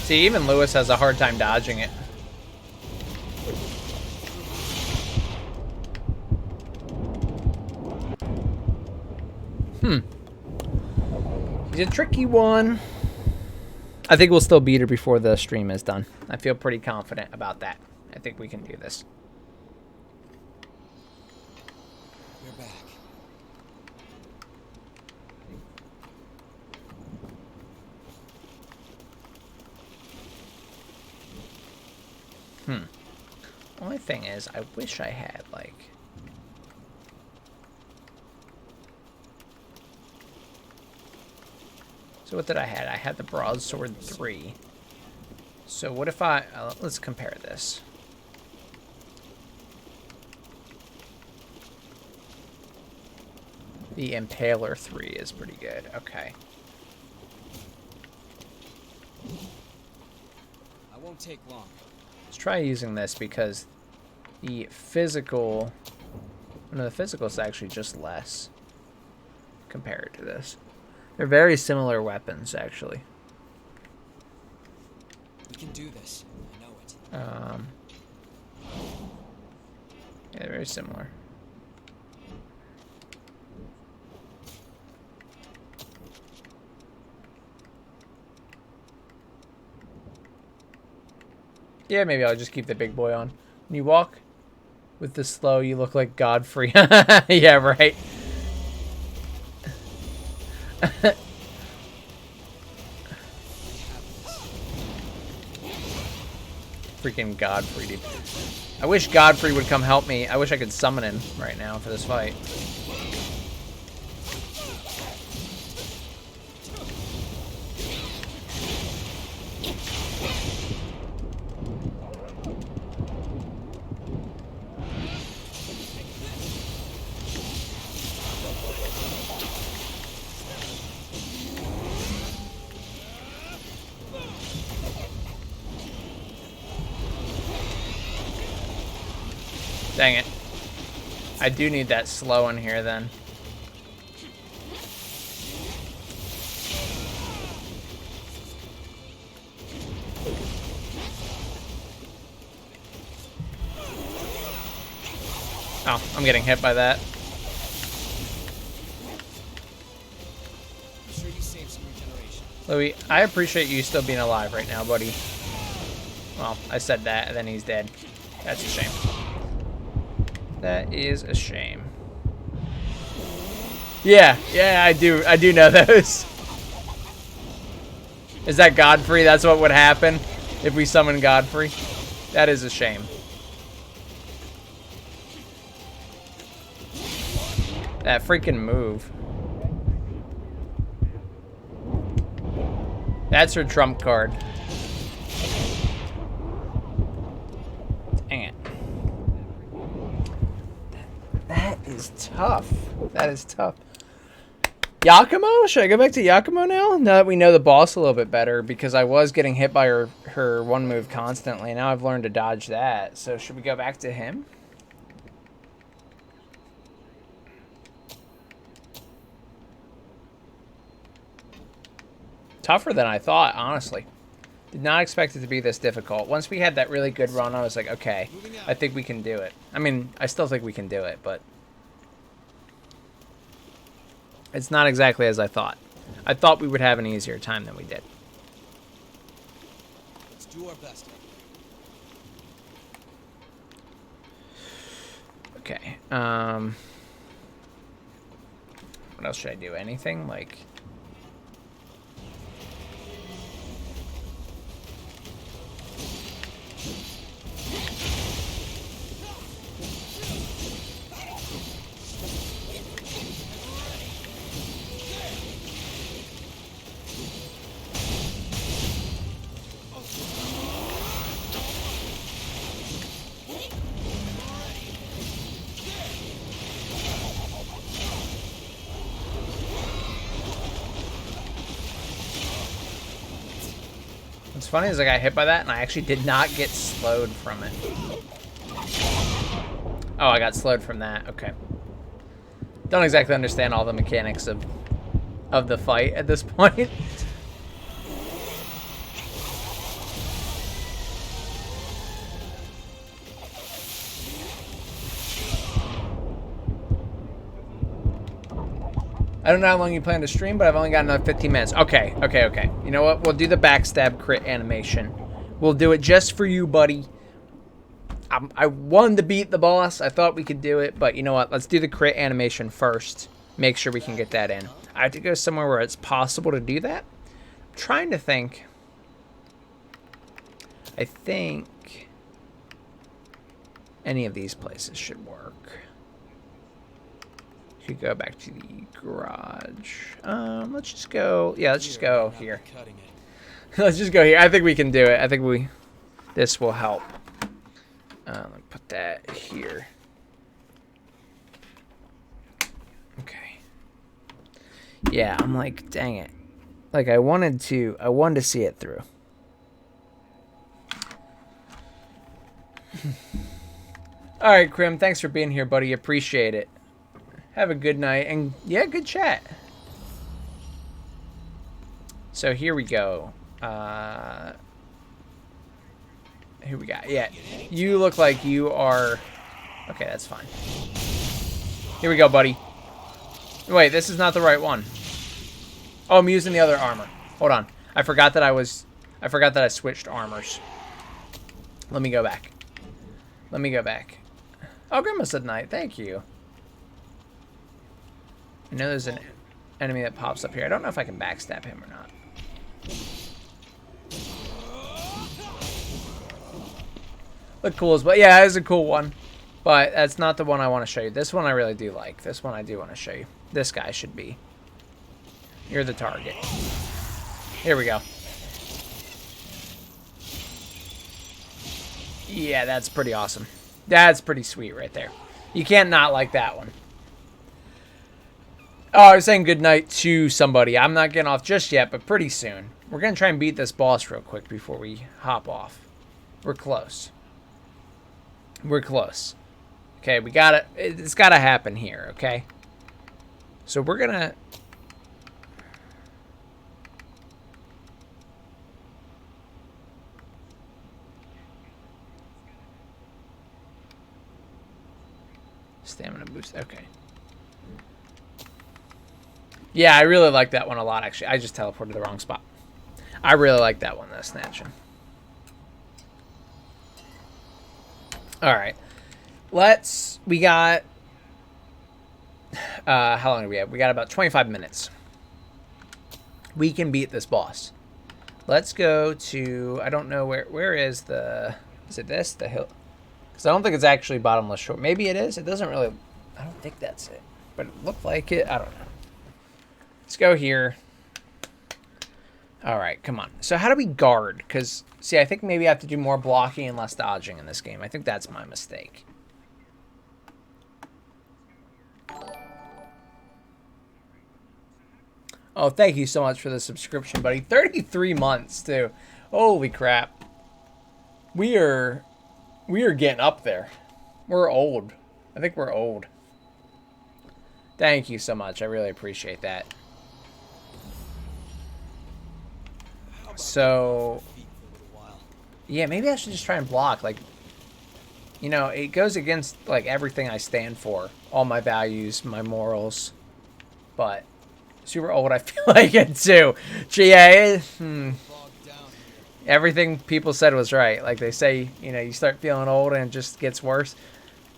See, even Lewis has a hard time dodging it. He's a tricky one. I think we'll still beat her before the stream is done. I feel pretty confident about that. I think we can do this. We're back. Only thing is, I wish I had, like... So what did I have? I had the broadsword 3. So what if I... let's compare this. The Impaler 3 is pretty good. Okay. I won't take long. Let's try using this because the physical... No, the physical is actually just less compared to this. They're very similar weapons, actually. We can do this. I know it. Yeah, they're very similar. Yeah, maybe I'll just keep the big boy on. When you walk with the slow, you look like Godfrey. Yeah, right. Freaking Godfrey, dude. I wish Godfrey would come help me. I wish I could summon him right now for this fight. Dang it. I do need that slow in here then. Oh, I'm getting hit by that. I'm sure you saved some regeneration. Louis, I appreciate you still being alive right now, buddy. Well, I said that, and then he's dead. That's a shame. That is a shame. Yeah, I do know those. Is that Godfrey? That's what would happen if we summon Godfrey? That is a shame. That freaking move. That's her trump card. Dang it. is tough. That is tough. Yakumo? Should I go back to Yakumo now? Now that we know the boss a little bit better, because I was getting hit by her one move constantly. Now I've learned to dodge that. So should we go back to him? Tougher than I thought, honestly. Did not expect it to be this difficult. Once we had that really good run, I was like, okay, I think we can do it. I mean, I still think we can do it, but it's not exactly as I thought. I thought we would have an easier time than we did. Let's do our best. Okay. What else should I do? Anything? Like... What's funny is I got hit by that and I actually did not get slowed from it. Oh, I got slowed from that. Okay. Don't exactly understand all the mechanics of the fight at this point. I don't know how long you plan to stream, but I've only got another 15 minutes. Okay, okay, okay. You know what? We'll do the backstab crit animation. We'll do it just for you, buddy. I wanted to beat the boss. I thought we could do it, but you know what? Let's do the crit animation first. Make sure we can get that in. I have to go somewhere where it's possible to do that. I'm trying to think. I think any of these places should work. Could go back to the garage. Let's just go. Yeah, let's just go here. Let's just go here. I think we can do it. I think this will help. Let me put that here. Okay. Yeah, I'm like, dang it. Like I wanted to see it through. All right, Krim. Thanks for being here, buddy. Appreciate it. Have a good night, and yeah, good chat. So here we go. Here we got, yeah, you look like you are, okay, that's fine. Here we go, buddy. Wait, this is not the right one. Oh, I'm using the other armor. Hold on. I forgot that I switched armors. Let me go back. Let me go back. Oh, Grandma said night. Thank you. I know there's an enemy that pops up here. I don't know if I can backstab him or not. Look cool as well. Yeah, it is a cool one. But that's not the one I want to show you. This one I really do like. This one I do want to show you. This guy should be. You're the target. Here we go. Yeah, that's pretty awesome. That's pretty sweet right there. You can't not like that one. Oh, I was saying goodnight to somebody. I'm not getting off just yet, but pretty soon. We're going to try and beat this boss real quick before we hop off. We're close. We're close. Okay, we got it. It's got to happen here, okay? So we're going to... Stamina boost. Okay. Yeah, I really like that one a lot, actually. I just teleported to the wrong spot. I really like that one, that snatching. Alright. We got... how long do we have? We got about 25 minutes. We can beat this boss. Let's go to... I don't know where is the... Is it this? The hill? Because I don't think it's actually bottomless shore. Maybe it is. It doesn't really... I don't think that's it. But it looked like it. I don't know. Let's go here. All right, come on. So how do we guard? Because, see, I think maybe I have to do more blocking and less dodging in this game. I think that's my mistake. Oh, thank you so much for the subscription, buddy. 33 months, too. Holy crap. We are getting up there. We're old. I think we're old. Thank you so much. I really appreciate that. So, yeah, maybe I should just try and block. Like, you know, it goes against, like, everything I stand for. All my values, my morals. But, super old, I feel like it, too. Yeah, everything people said was right. Like, they say, you know, you start feeling old and it just gets worse.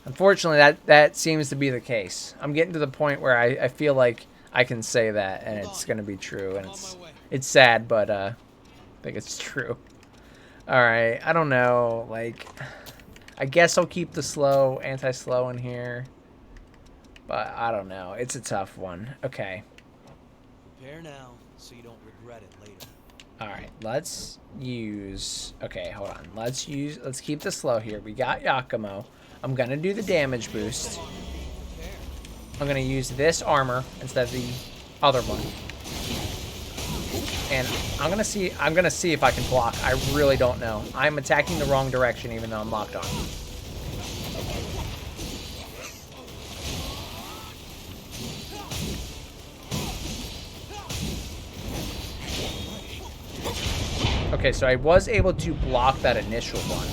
Unfortunately, that seems to be the case. I'm getting to the point where I feel like I can say that, and it's going to be true. And it's sad, but I think it's true. Alright, I don't know. Like, I guess I'll keep the slow, anti-slow in here. But I don't know. It's a tough one. Okay. Prepare now so you don't regret it later. Alright, let's use... Okay, hold on. Let's keep the slow here. We got Yakumo. I'm going to do the damage boost. I'm going to use this armor instead of the other one. And I'm going to see if I can block. I really don't know. I'm attacking the wrong direction even though I'm locked on. Okay, so I was able to block that initial one.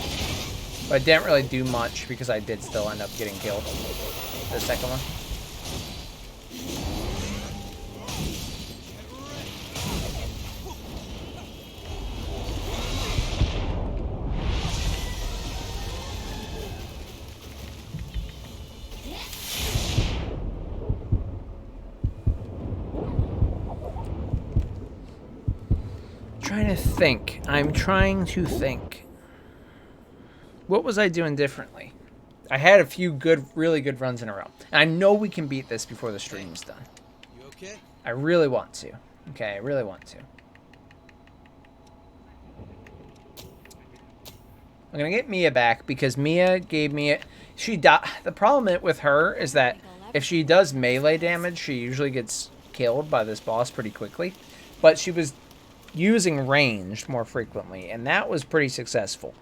But I didn't really do much because I did still end up getting killed. The second one. I'm trying to think. What was I doing differently? I had a few really good runs in a row. And I know we can beat this before the stream's done. You okay? I really want to. Okay, I really want to. I'm going to get Mia back because Mia gave me it. She died. The problem with her is that if she does melee damage, she usually gets killed by this boss pretty quickly. But she was using ranged more frequently, and that was pretty successful.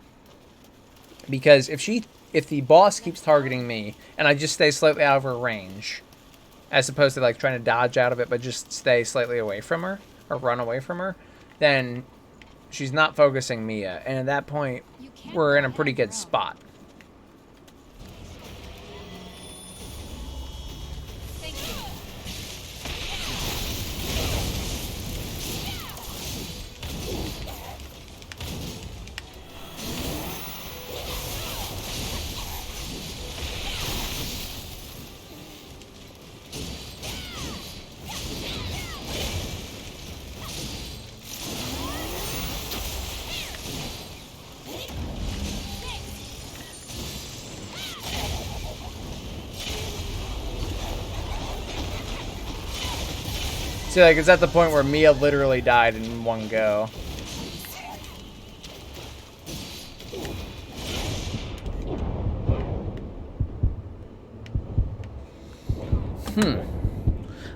Because if the boss keeps targeting me and I just stay slightly out of her range, as opposed to like trying to dodge out of it but just stay slightly away from her or run away from her, then she's not focusing Mia, and at that point we're in a pretty good spot. See, like, it's at the point where Mia literally died in one go.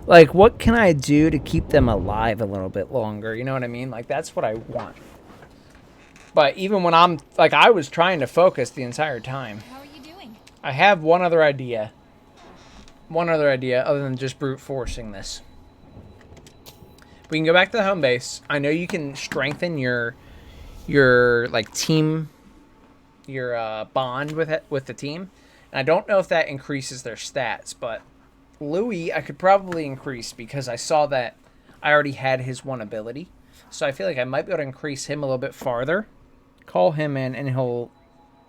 Like, what can I do to keep them alive a little bit longer? You know what I mean? Like, that's what I want. But even when I'm, like, I was trying to focus the entire time. How are you doing? I have one other idea. One other idea other than just brute forcing this. We can go back to the home base. I know you can strengthen your like team, your bond with the team. And I don't know if that increases their stats, but Louis I could probably increase because I saw that I already had his one ability. So I feel like I might be able to increase him a little bit farther. Call him in and he'll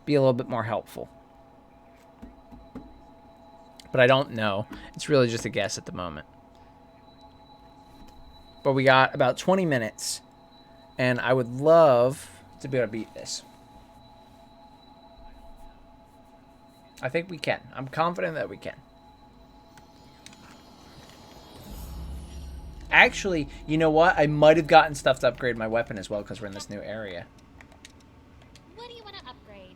be a little bit more helpful. But I don't know. It's really just a guess at the moment. But we got about 20 minutes. And I would love to be able to beat this. I think we can. I'm confident that we can. Actually, you know what? I might have gotten stuff to upgrade my weapon as well because we're in this new area. What do you want to upgrade?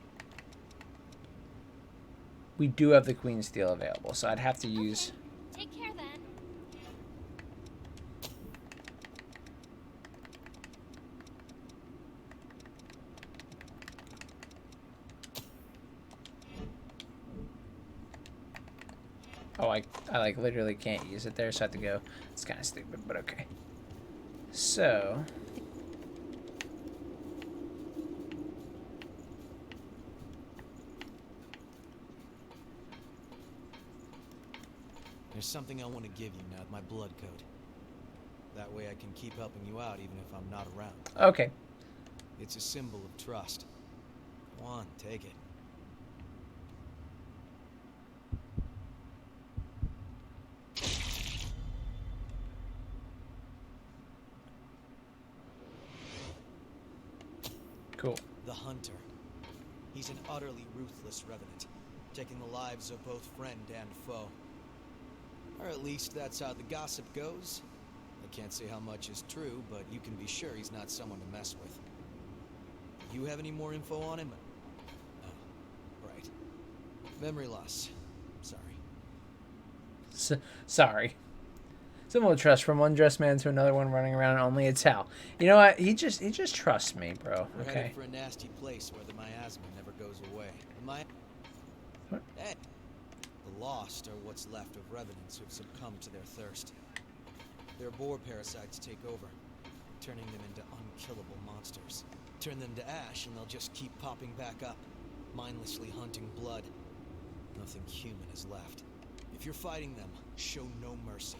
We do have the Queen Steel available, so I'd have to use... Okay. Take care then. Oh, I like literally can't use it there, so I have to go. It's kind of stupid, but okay. So. There's something I want to give you now, my blood code. That way I can keep helping you out even if I'm not around. Okay. It's a symbol of trust. Go on, take it. Cool. The Hunter. He's an utterly ruthless revenant, taking the lives of both friend and foe. Or at least that's how the gossip goes. I can't say how much is true, but you can be sure he's not someone to mess with. You have any more info on him? Oh, right. Memory loss. Sorry. Sorry. Similar trust from one dressed man to another one running around, only it's Hal. You know what? He just trusts me, bro. We're Okay. headed for a nasty place where the miasma never goes away. What? Hey. The lost are what's left of revenants who've succumbed to their thirst. Their boar parasites take over, turning them into unkillable monsters. Turn them to ash and they'll just keep popping back up, mindlessly hunting blood. Nothing human is left. If you're fighting them, show no mercy.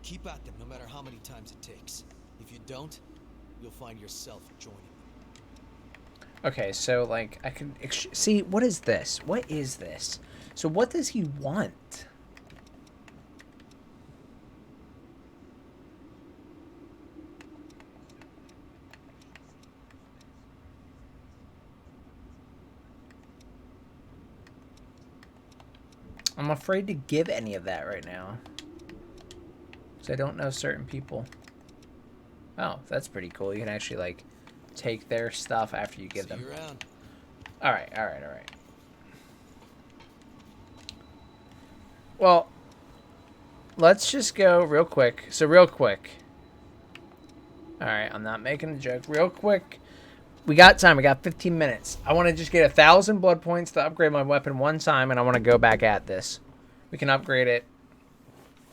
Keep at them no matter how many times it takes. If you don't, you'll find yourself joining them. Okay, so like I can see what is this? What is this? So what does he want? I'm afraid to give any of that right now. Because I don't know certain people. Oh, that's pretty cool. You can actually, like, take their stuff after you give them. See you around. Alright, alright, alright. Well, let's just go real quick. So, real quick. Alright, I'm not making a joke. Real quick. We got time. We got 15 minutes. I want to just get 1,000 blood points to upgrade my weapon one time, and I want to go back at this. We can upgrade it,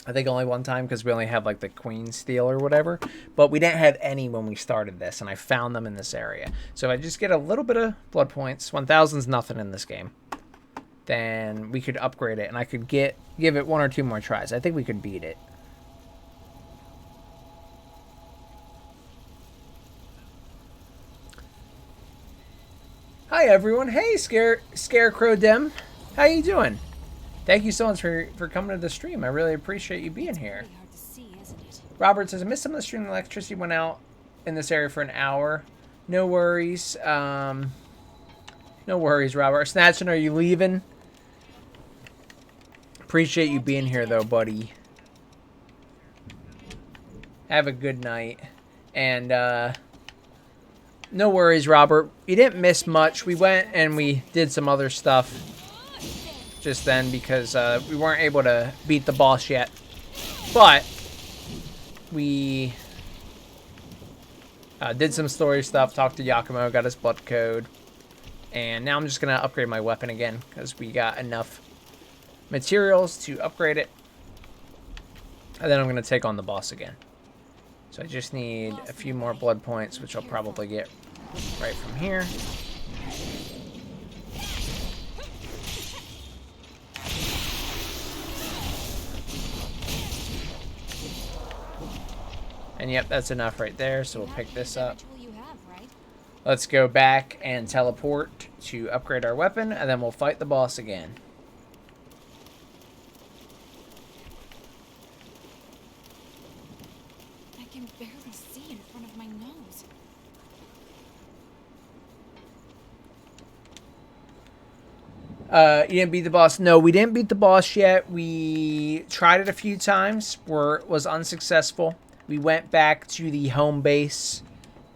I think, only one time because we only have, like, the Queen Steel or whatever. But we didn't have any when we started this, and I found them in this area. So if I just get a little bit of blood points, 1,000's nothing in this game, then we could upgrade it, and I could give it 1 or 2 more tries. I think we could beat it. Hi everyone. Hey Scarecrow Dem. How you doing? Thank you so much for coming to the stream. I really appreciate you being here. Pretty hard to see, isn't it? Robert says, I missed some of the stream. Electricity went out in this area for an hour. No worries. No worries, Robert. Snatchin', are you leaving? Appreciate you being here though, buddy. Have a good night. And no worries, Robert. You didn't miss much. We went and we did some other stuff just then because we weren't able to beat the boss yet. But we did some story stuff, talked to Yakumo, got his blood code. And now I'm just going to upgrade my weapon again because we got enough materials to upgrade it. And then I'm going to take on the boss again. So I just need a few more blood points, which I'll probably get right from here. And yep, that's enough right there, so we'll pick this up. Let's go back and teleport to upgrade our weapon, and then we'll fight the boss again. I can barely see in front of my nose. You didn't beat the boss? No, we didn't beat the boss yet. We tried it a few times, was unsuccessful. We went back to the home base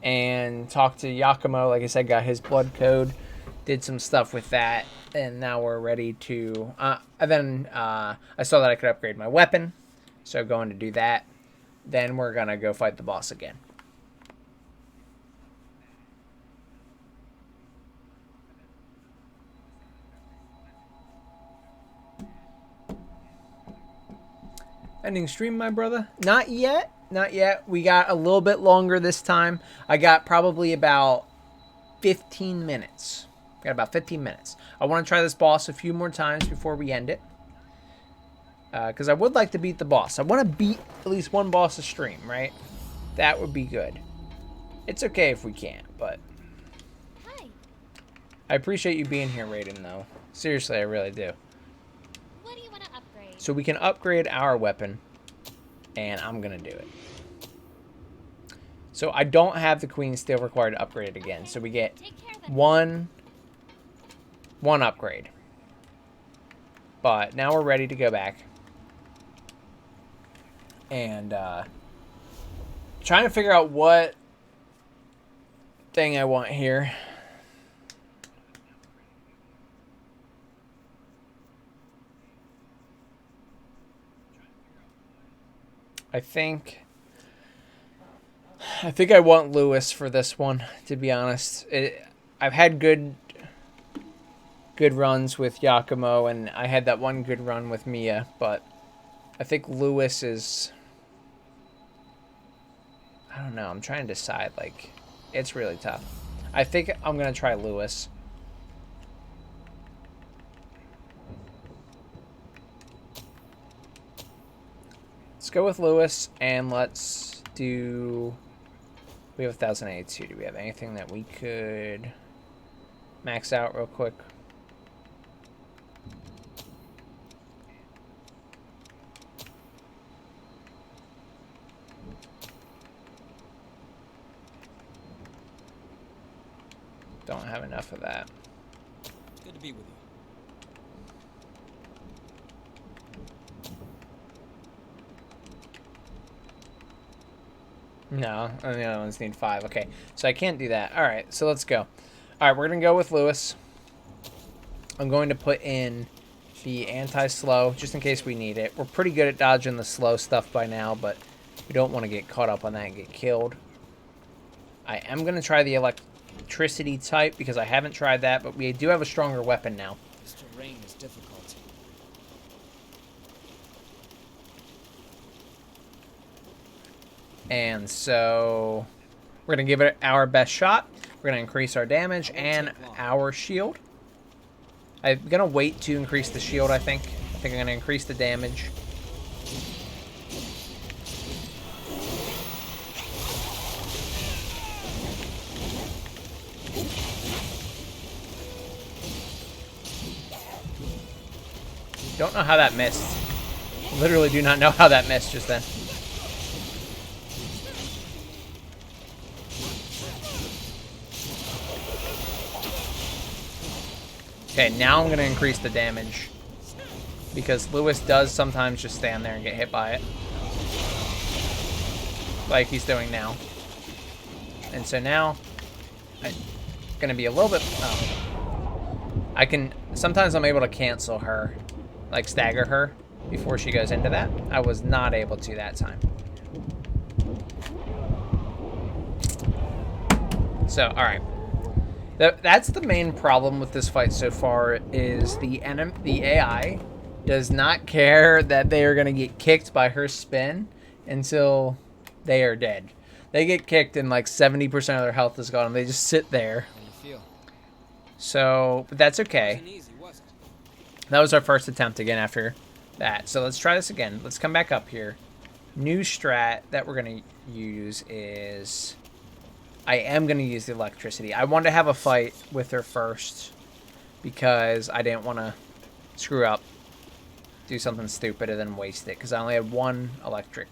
and talked to Yakumo. Like I said, got his blood code, did some stuff with that, and now we're ready to... and then I saw that I could upgrade my weapon, so going to do that. Then we're going to go fight the boss again. Ending stream, my brother? Not yet. Not yet. We got a little bit longer this time. I got probably about 15 minutes. Got about 15 minutes. I want to try this boss a few more times before we end it. Because I would like to beat the boss. I want to beat at least one boss a stream, right? That would be good. It's okay if we can't, but... Hi. I appreciate you being here, Raiden, though. Seriously, I really do. What do you want to upgrade? So we can upgrade our weapon, and I'm going to do it. So I don't have the Queen still required to upgrade it again. So we get one upgrade. But now we're ready to go back. And trying to figure out what thing I want here. I think I want Lewis for this one, to be honest. I've had good runs with Yakumo, and I had that one good run with Mia, but I think Lewis is... I don't know. I'm trying to decide. Like, it's really tough. I think I'm going to try Lewis. Let's go with Lewis, and let's do... We have 1082. Do we have anything that we could max out real quick? Don't have enough of that. It's good to be with you. No, and the other ones need 5. Okay, so I can't do that. All right, so let's go. All right, we're going to go with Lewis. I'm going to put in the anti-slow just in case we need it. We're pretty good at dodging the slow stuff by now, but we don't want to get caught up on that and get killed. I am going to try the electricity type because I haven't tried that, but we do have a stronger weapon now. This terrain is difficult. And so we're going to give it our best shot. We're going to increase our damage and our shield. I'm going to wait to increase the shield, I think. I think I'm going to increase the damage. Don't know how that missed. Literally do not know how that missed just then. Okay, now I'm going to increase the damage. Because Lewis does sometimes just stand there and get hit by it. Like he's doing now. And so now, I'm going to be a little bit... Sometimes I'm able to cancel her. Like stagger her before she goes into that. I was not able to that time. So, alright. That's the main problem with this fight so far, is the AI does not care that they are going to get kicked by her spin until they are dead. They get kicked and like 70% of their health is gone and they just sit there. How do you feel? So, but that's okay. Easy, was it? That was our first attempt again after that. So let's try this again. Let's come back up here. New strat that we're going to use is... I am going to use the electricity. I wanted to have a fight with her first because I didn't want to screw up, do something stupid, and then waste it because I only had one electric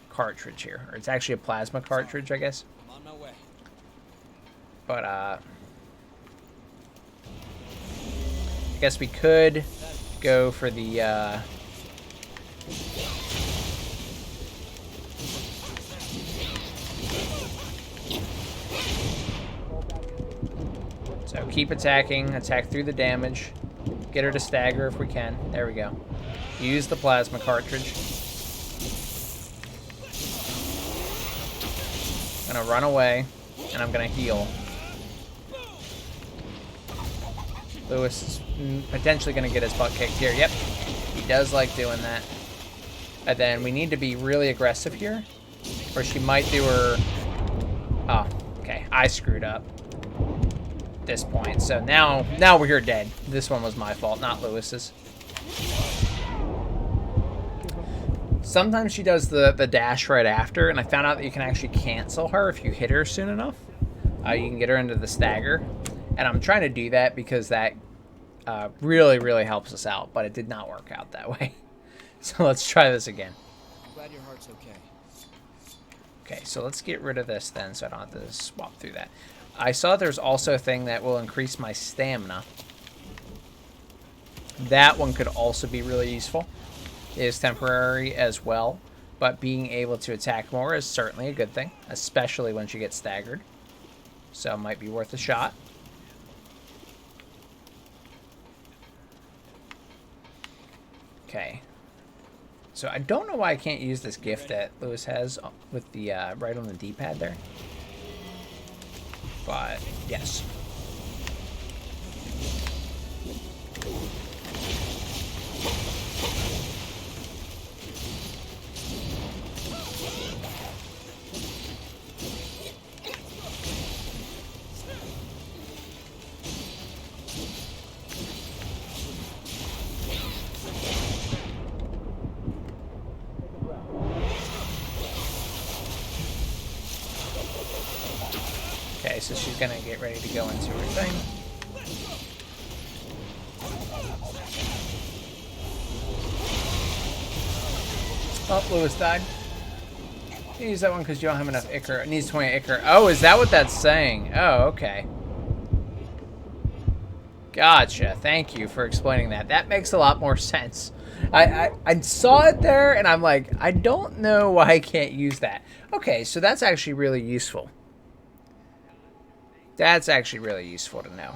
cartridge here. Or it's actually a plasma cartridge, I guess. I'm on my way. But, I guess we could go for the, So keep attacking, attack through the damage, get her to stagger if we can. There we go. Use the plasma cartridge. I'm gonna run away, and I'm gonna heal. Lewis is potentially gonna get his butt kicked here. Yep, he does like doing that. And then we need to be really aggressive here, or she might do her... Oh, okay. I screwed up at this point. So now we're dead. This one was my fault, not Lewis's. Sometimes she does the dash right after, and I found out that you can actually cancel her if you hit her soon enough. You can get her into the stagger. And I'm trying to do that because that really, really helps us out, but it did not work out that way. So let's try this again. I'm glad your heart's okay. Okay, so let's get rid of this then so I don't have to swap through that. I saw there's also a thing that will increase my stamina. That one could also be really useful. It is temporary as well, but being able to attack more is certainly a good thing, especially when she gets staggered. So it might be worth a shot. Okay. So I don't know why I can't use this gift that Lewis has with the right on the D-pad there. But yes. Okay, so she's gonna get ready to go into her thing. Oh, Lewis died. You use that one because you don't have enough Ichor. It needs 20 Ichor. Oh, is that what that's saying? Oh, okay. Gotcha. Thank you for explaining that. That makes a lot more sense. I saw it there, and I'm like, I don't know why I can't use that. Okay, so that's actually really useful. That's actually really useful to know.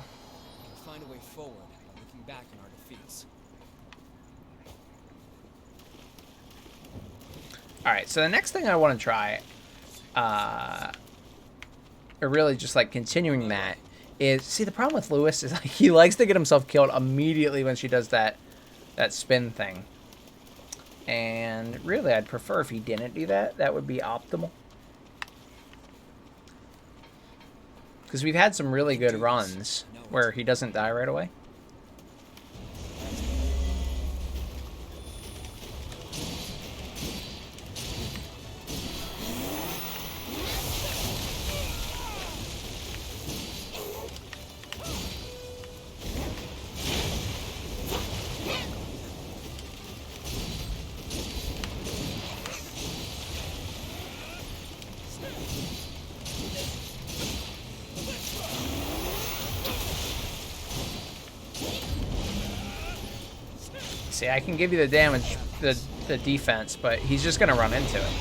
We'll find a way forward by looking back on our defeats. Alright, so the next thing I want to try, or really just like continuing that, is, see, the problem with Lewis is like he likes to get himself killed immediately when she does that spin thing. And really, I'd prefer if he didn't do that. That would be optimal. Because we've had some really good runs where he doesn't die right away. See, I can give you the damage, the defense, but he's just going to run into it.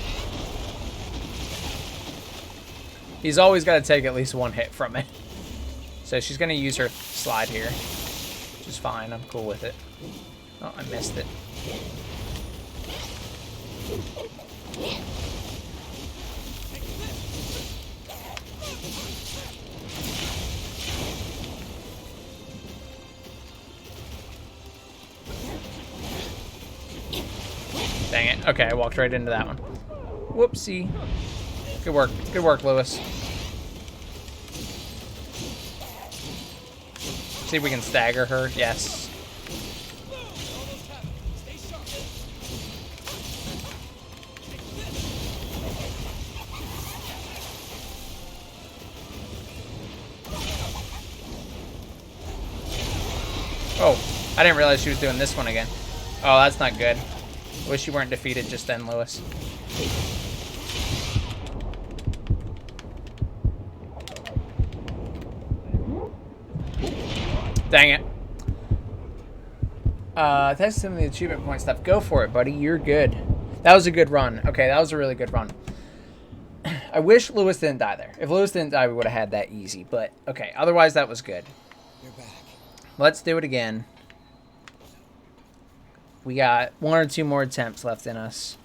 He's always got to take at least one hit from it. So she's going to use her slide here, which is fine. I'm cool with it. Oh, I missed it. Dang it. Okay, I walked right into that one. Whoopsie. Good work. Good work, Lewis. See if we can stagger her. Yes. Oh, I didn't realize she was doing this one again. Oh, that's not good. I wish you weren't defeated just then, Lewis. Dang it. That's some of the achievement point stuff. Go for it, buddy. You're good. That was a good run. Okay, that was a really good run. I wish Lewis didn't die there. If Lewis didn't die, we would have had that easy. But, okay, otherwise that was good. You're back. Let's do it again. We got 1 or 2 more attempts left in us.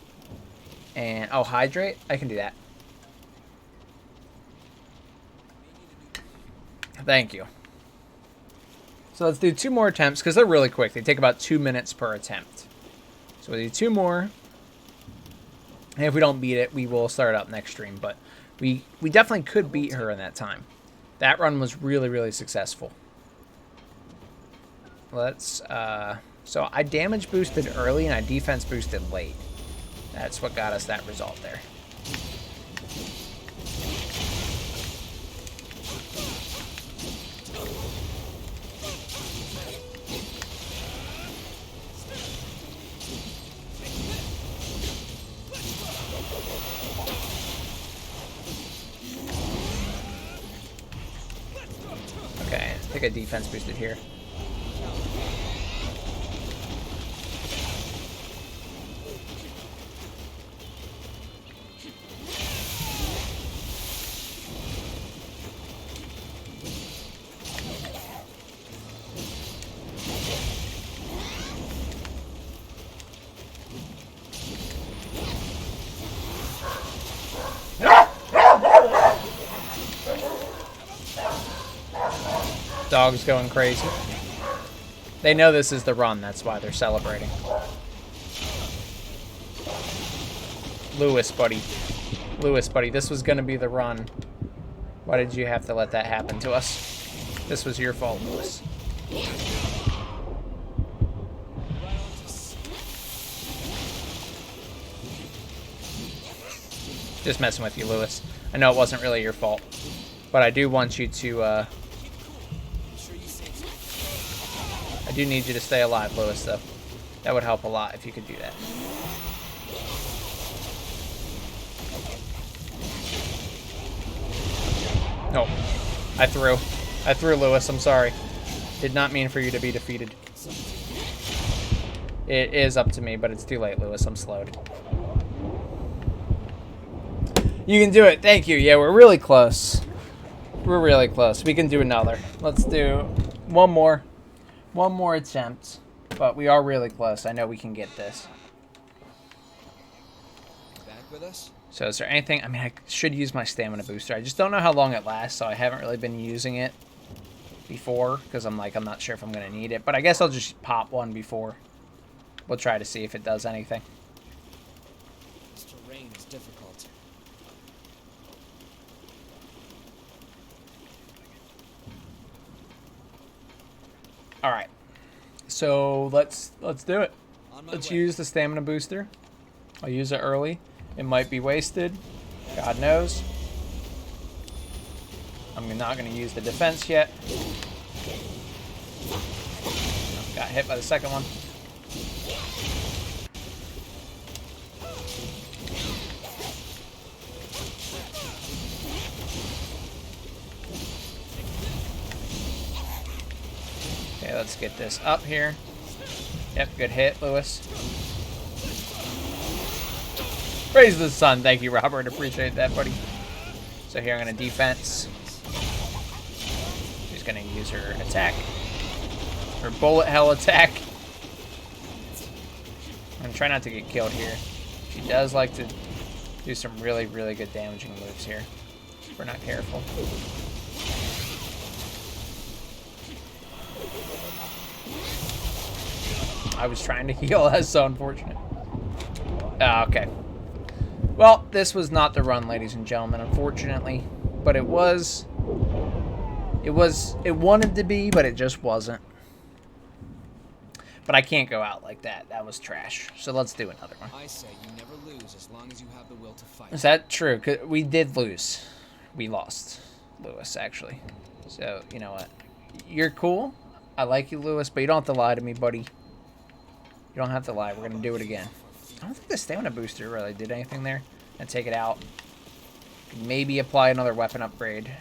And, oh, hydrate? I can do that. Thank you. So let's do 2 more attempts, because they're really quick. They take about 2 minutes per attempt. So we'll do 2 more. And if we don't beat it, we will start up next stream. But we definitely could beat her in that time. That run was really, really successful. Let's, so I damage boosted early and I defense boosted late. That's what got us that result there. Okay, I think I defense boosted here. Dog's going crazy. They know this is the run, that's why they're celebrating. Lewis, buddy. Lewis, buddy, this was gonna be the run. Why did you have to let that happen to us? This was your fault, Lewis. Just messing with you, Lewis. I know it wasn't really your fault, but I do want you to, I do need you to stay alive, Lewis, though. That would help a lot if you could do that. No. I threw, Lewis. I'm sorry. Did not mean for you to be defeated. It is up to me, but it's too late, Lewis. I'm slowed. You can do it. Thank you. Yeah, we're really close. We're really close. We can do another. Let's do one more. One more attempt. But we are really close. I know we can get this. Back with us? So is there anything... I mean, I should use my stamina booster. I just don't know how long it lasts, so I haven't really been using it before. Because I'm not sure if I'm going to need it. But I guess I'll just pop one before. We'll try to see if it does anything. This terrain is difficult. Alright. So let's do it. Let's way. use the stamina booster. I'll use it early. It might be wasted. God knows. I'm not going to use the defense yet. Got hit by the second one. Okay, let's get this up here. Yep, good hit, Lewis. Praise the sun. Thank you, Robert. Appreciate that, buddy. So here I'm going to defense. She's going to use her attack. Her bullet hell attack. I'm going to try not to get killed here. She does like to do some really, really good damaging moves here. If we're not careful. I was trying to heal. That's so unfortunate. Okay. Well, this was not the run, ladies and gentlemen, unfortunately. But it was... It wanted to be, but it just wasn't. But I can't go out like that. That was trash. So let's do another one. I say you never lose as long as you have the will to fight. Is that true? 'Cause we did lose. We lost, Lewis, actually. So, you know what? You're cool. I like you, Lewis, but you don't have to lie to me, buddy. You don't have to lie. We're going to do it again. I don't think the stamina booster really did anything there. And take it out. Maybe apply another weapon upgrade.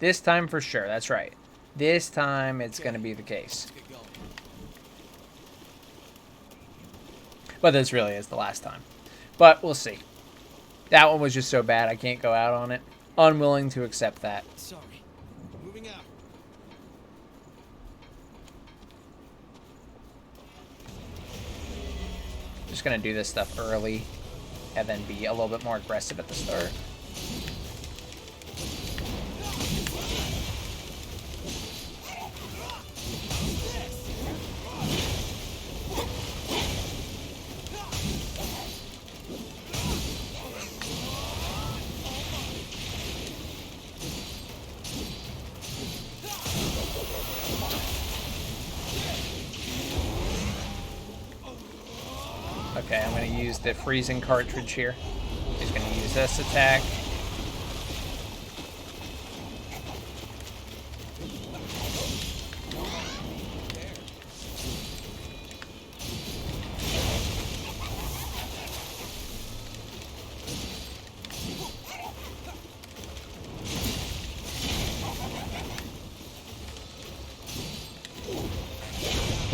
This time for sure. That's right. This time it's going to be the case. But this really is the last time. But we'll see. That one was just so bad I can't go out on it. Unwilling to accept that. Sorry. Moving out. Just going to do this stuff early. And then be a little bit more aggressive at the start. Okay, I'm going to use the freezing cartridge here. He's going to use this attack.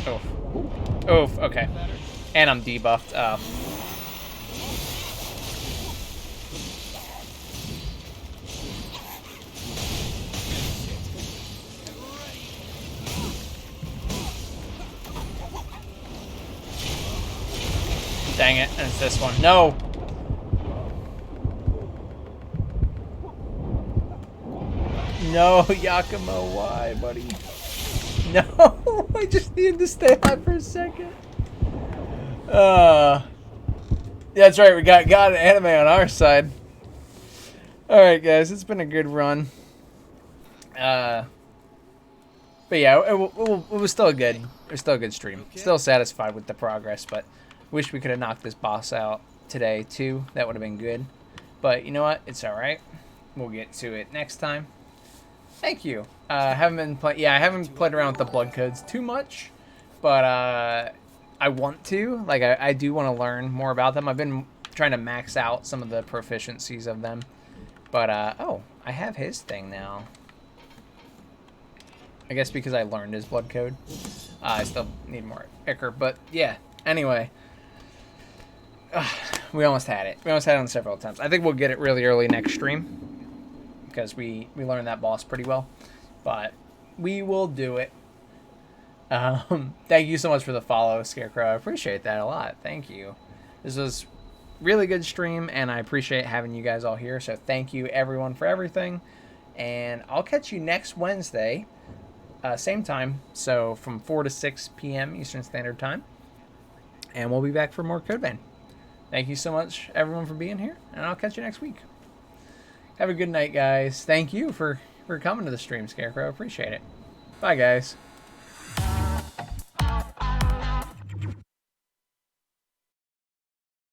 Oof. Oof, okay. And I'm debuffed. Dang it, and it's this one. No! No, Yakumo, why, buddy? No! I just needed to stay alive for a second. Yeah, that's right, we got God and anime on our side. Alright, guys, it's been a good run. But yeah, it was still good. It was still a good stream. Still satisfied with the progress, but wish we could have knocked this boss out today, too. That would have been good. But you know what? It's alright. We'll get to it next time. Thank you. I haven't played around with the blood codes too much, but I want to. Like, I do want to learn more about them. I've been trying to max out some of the proficiencies of them. But, oh, I have his thing now. I guess because I learned his blood code. I still need more Icar, but yeah. Anyway. We almost had it. We almost had it on several attempts. I think we'll get it really early next stream. Because we learned that boss pretty well. But we will do it. Thank you so much for the follow, Scarecrow. I appreciate that a lot. Thank you. This was really good stream, and I appreciate having you guys all here. So thank you, everyone, for everything. And I'll catch you next Wednesday. Same time. So from 4 to 6 p.m. Eastern Standard Time. And we'll be back for more Code Vein. Thank you so much, everyone, for being here. And I'll catch you next week. Have a good night, guys. Thank you for coming to the stream, Scarecrow. Appreciate it. Bye, guys.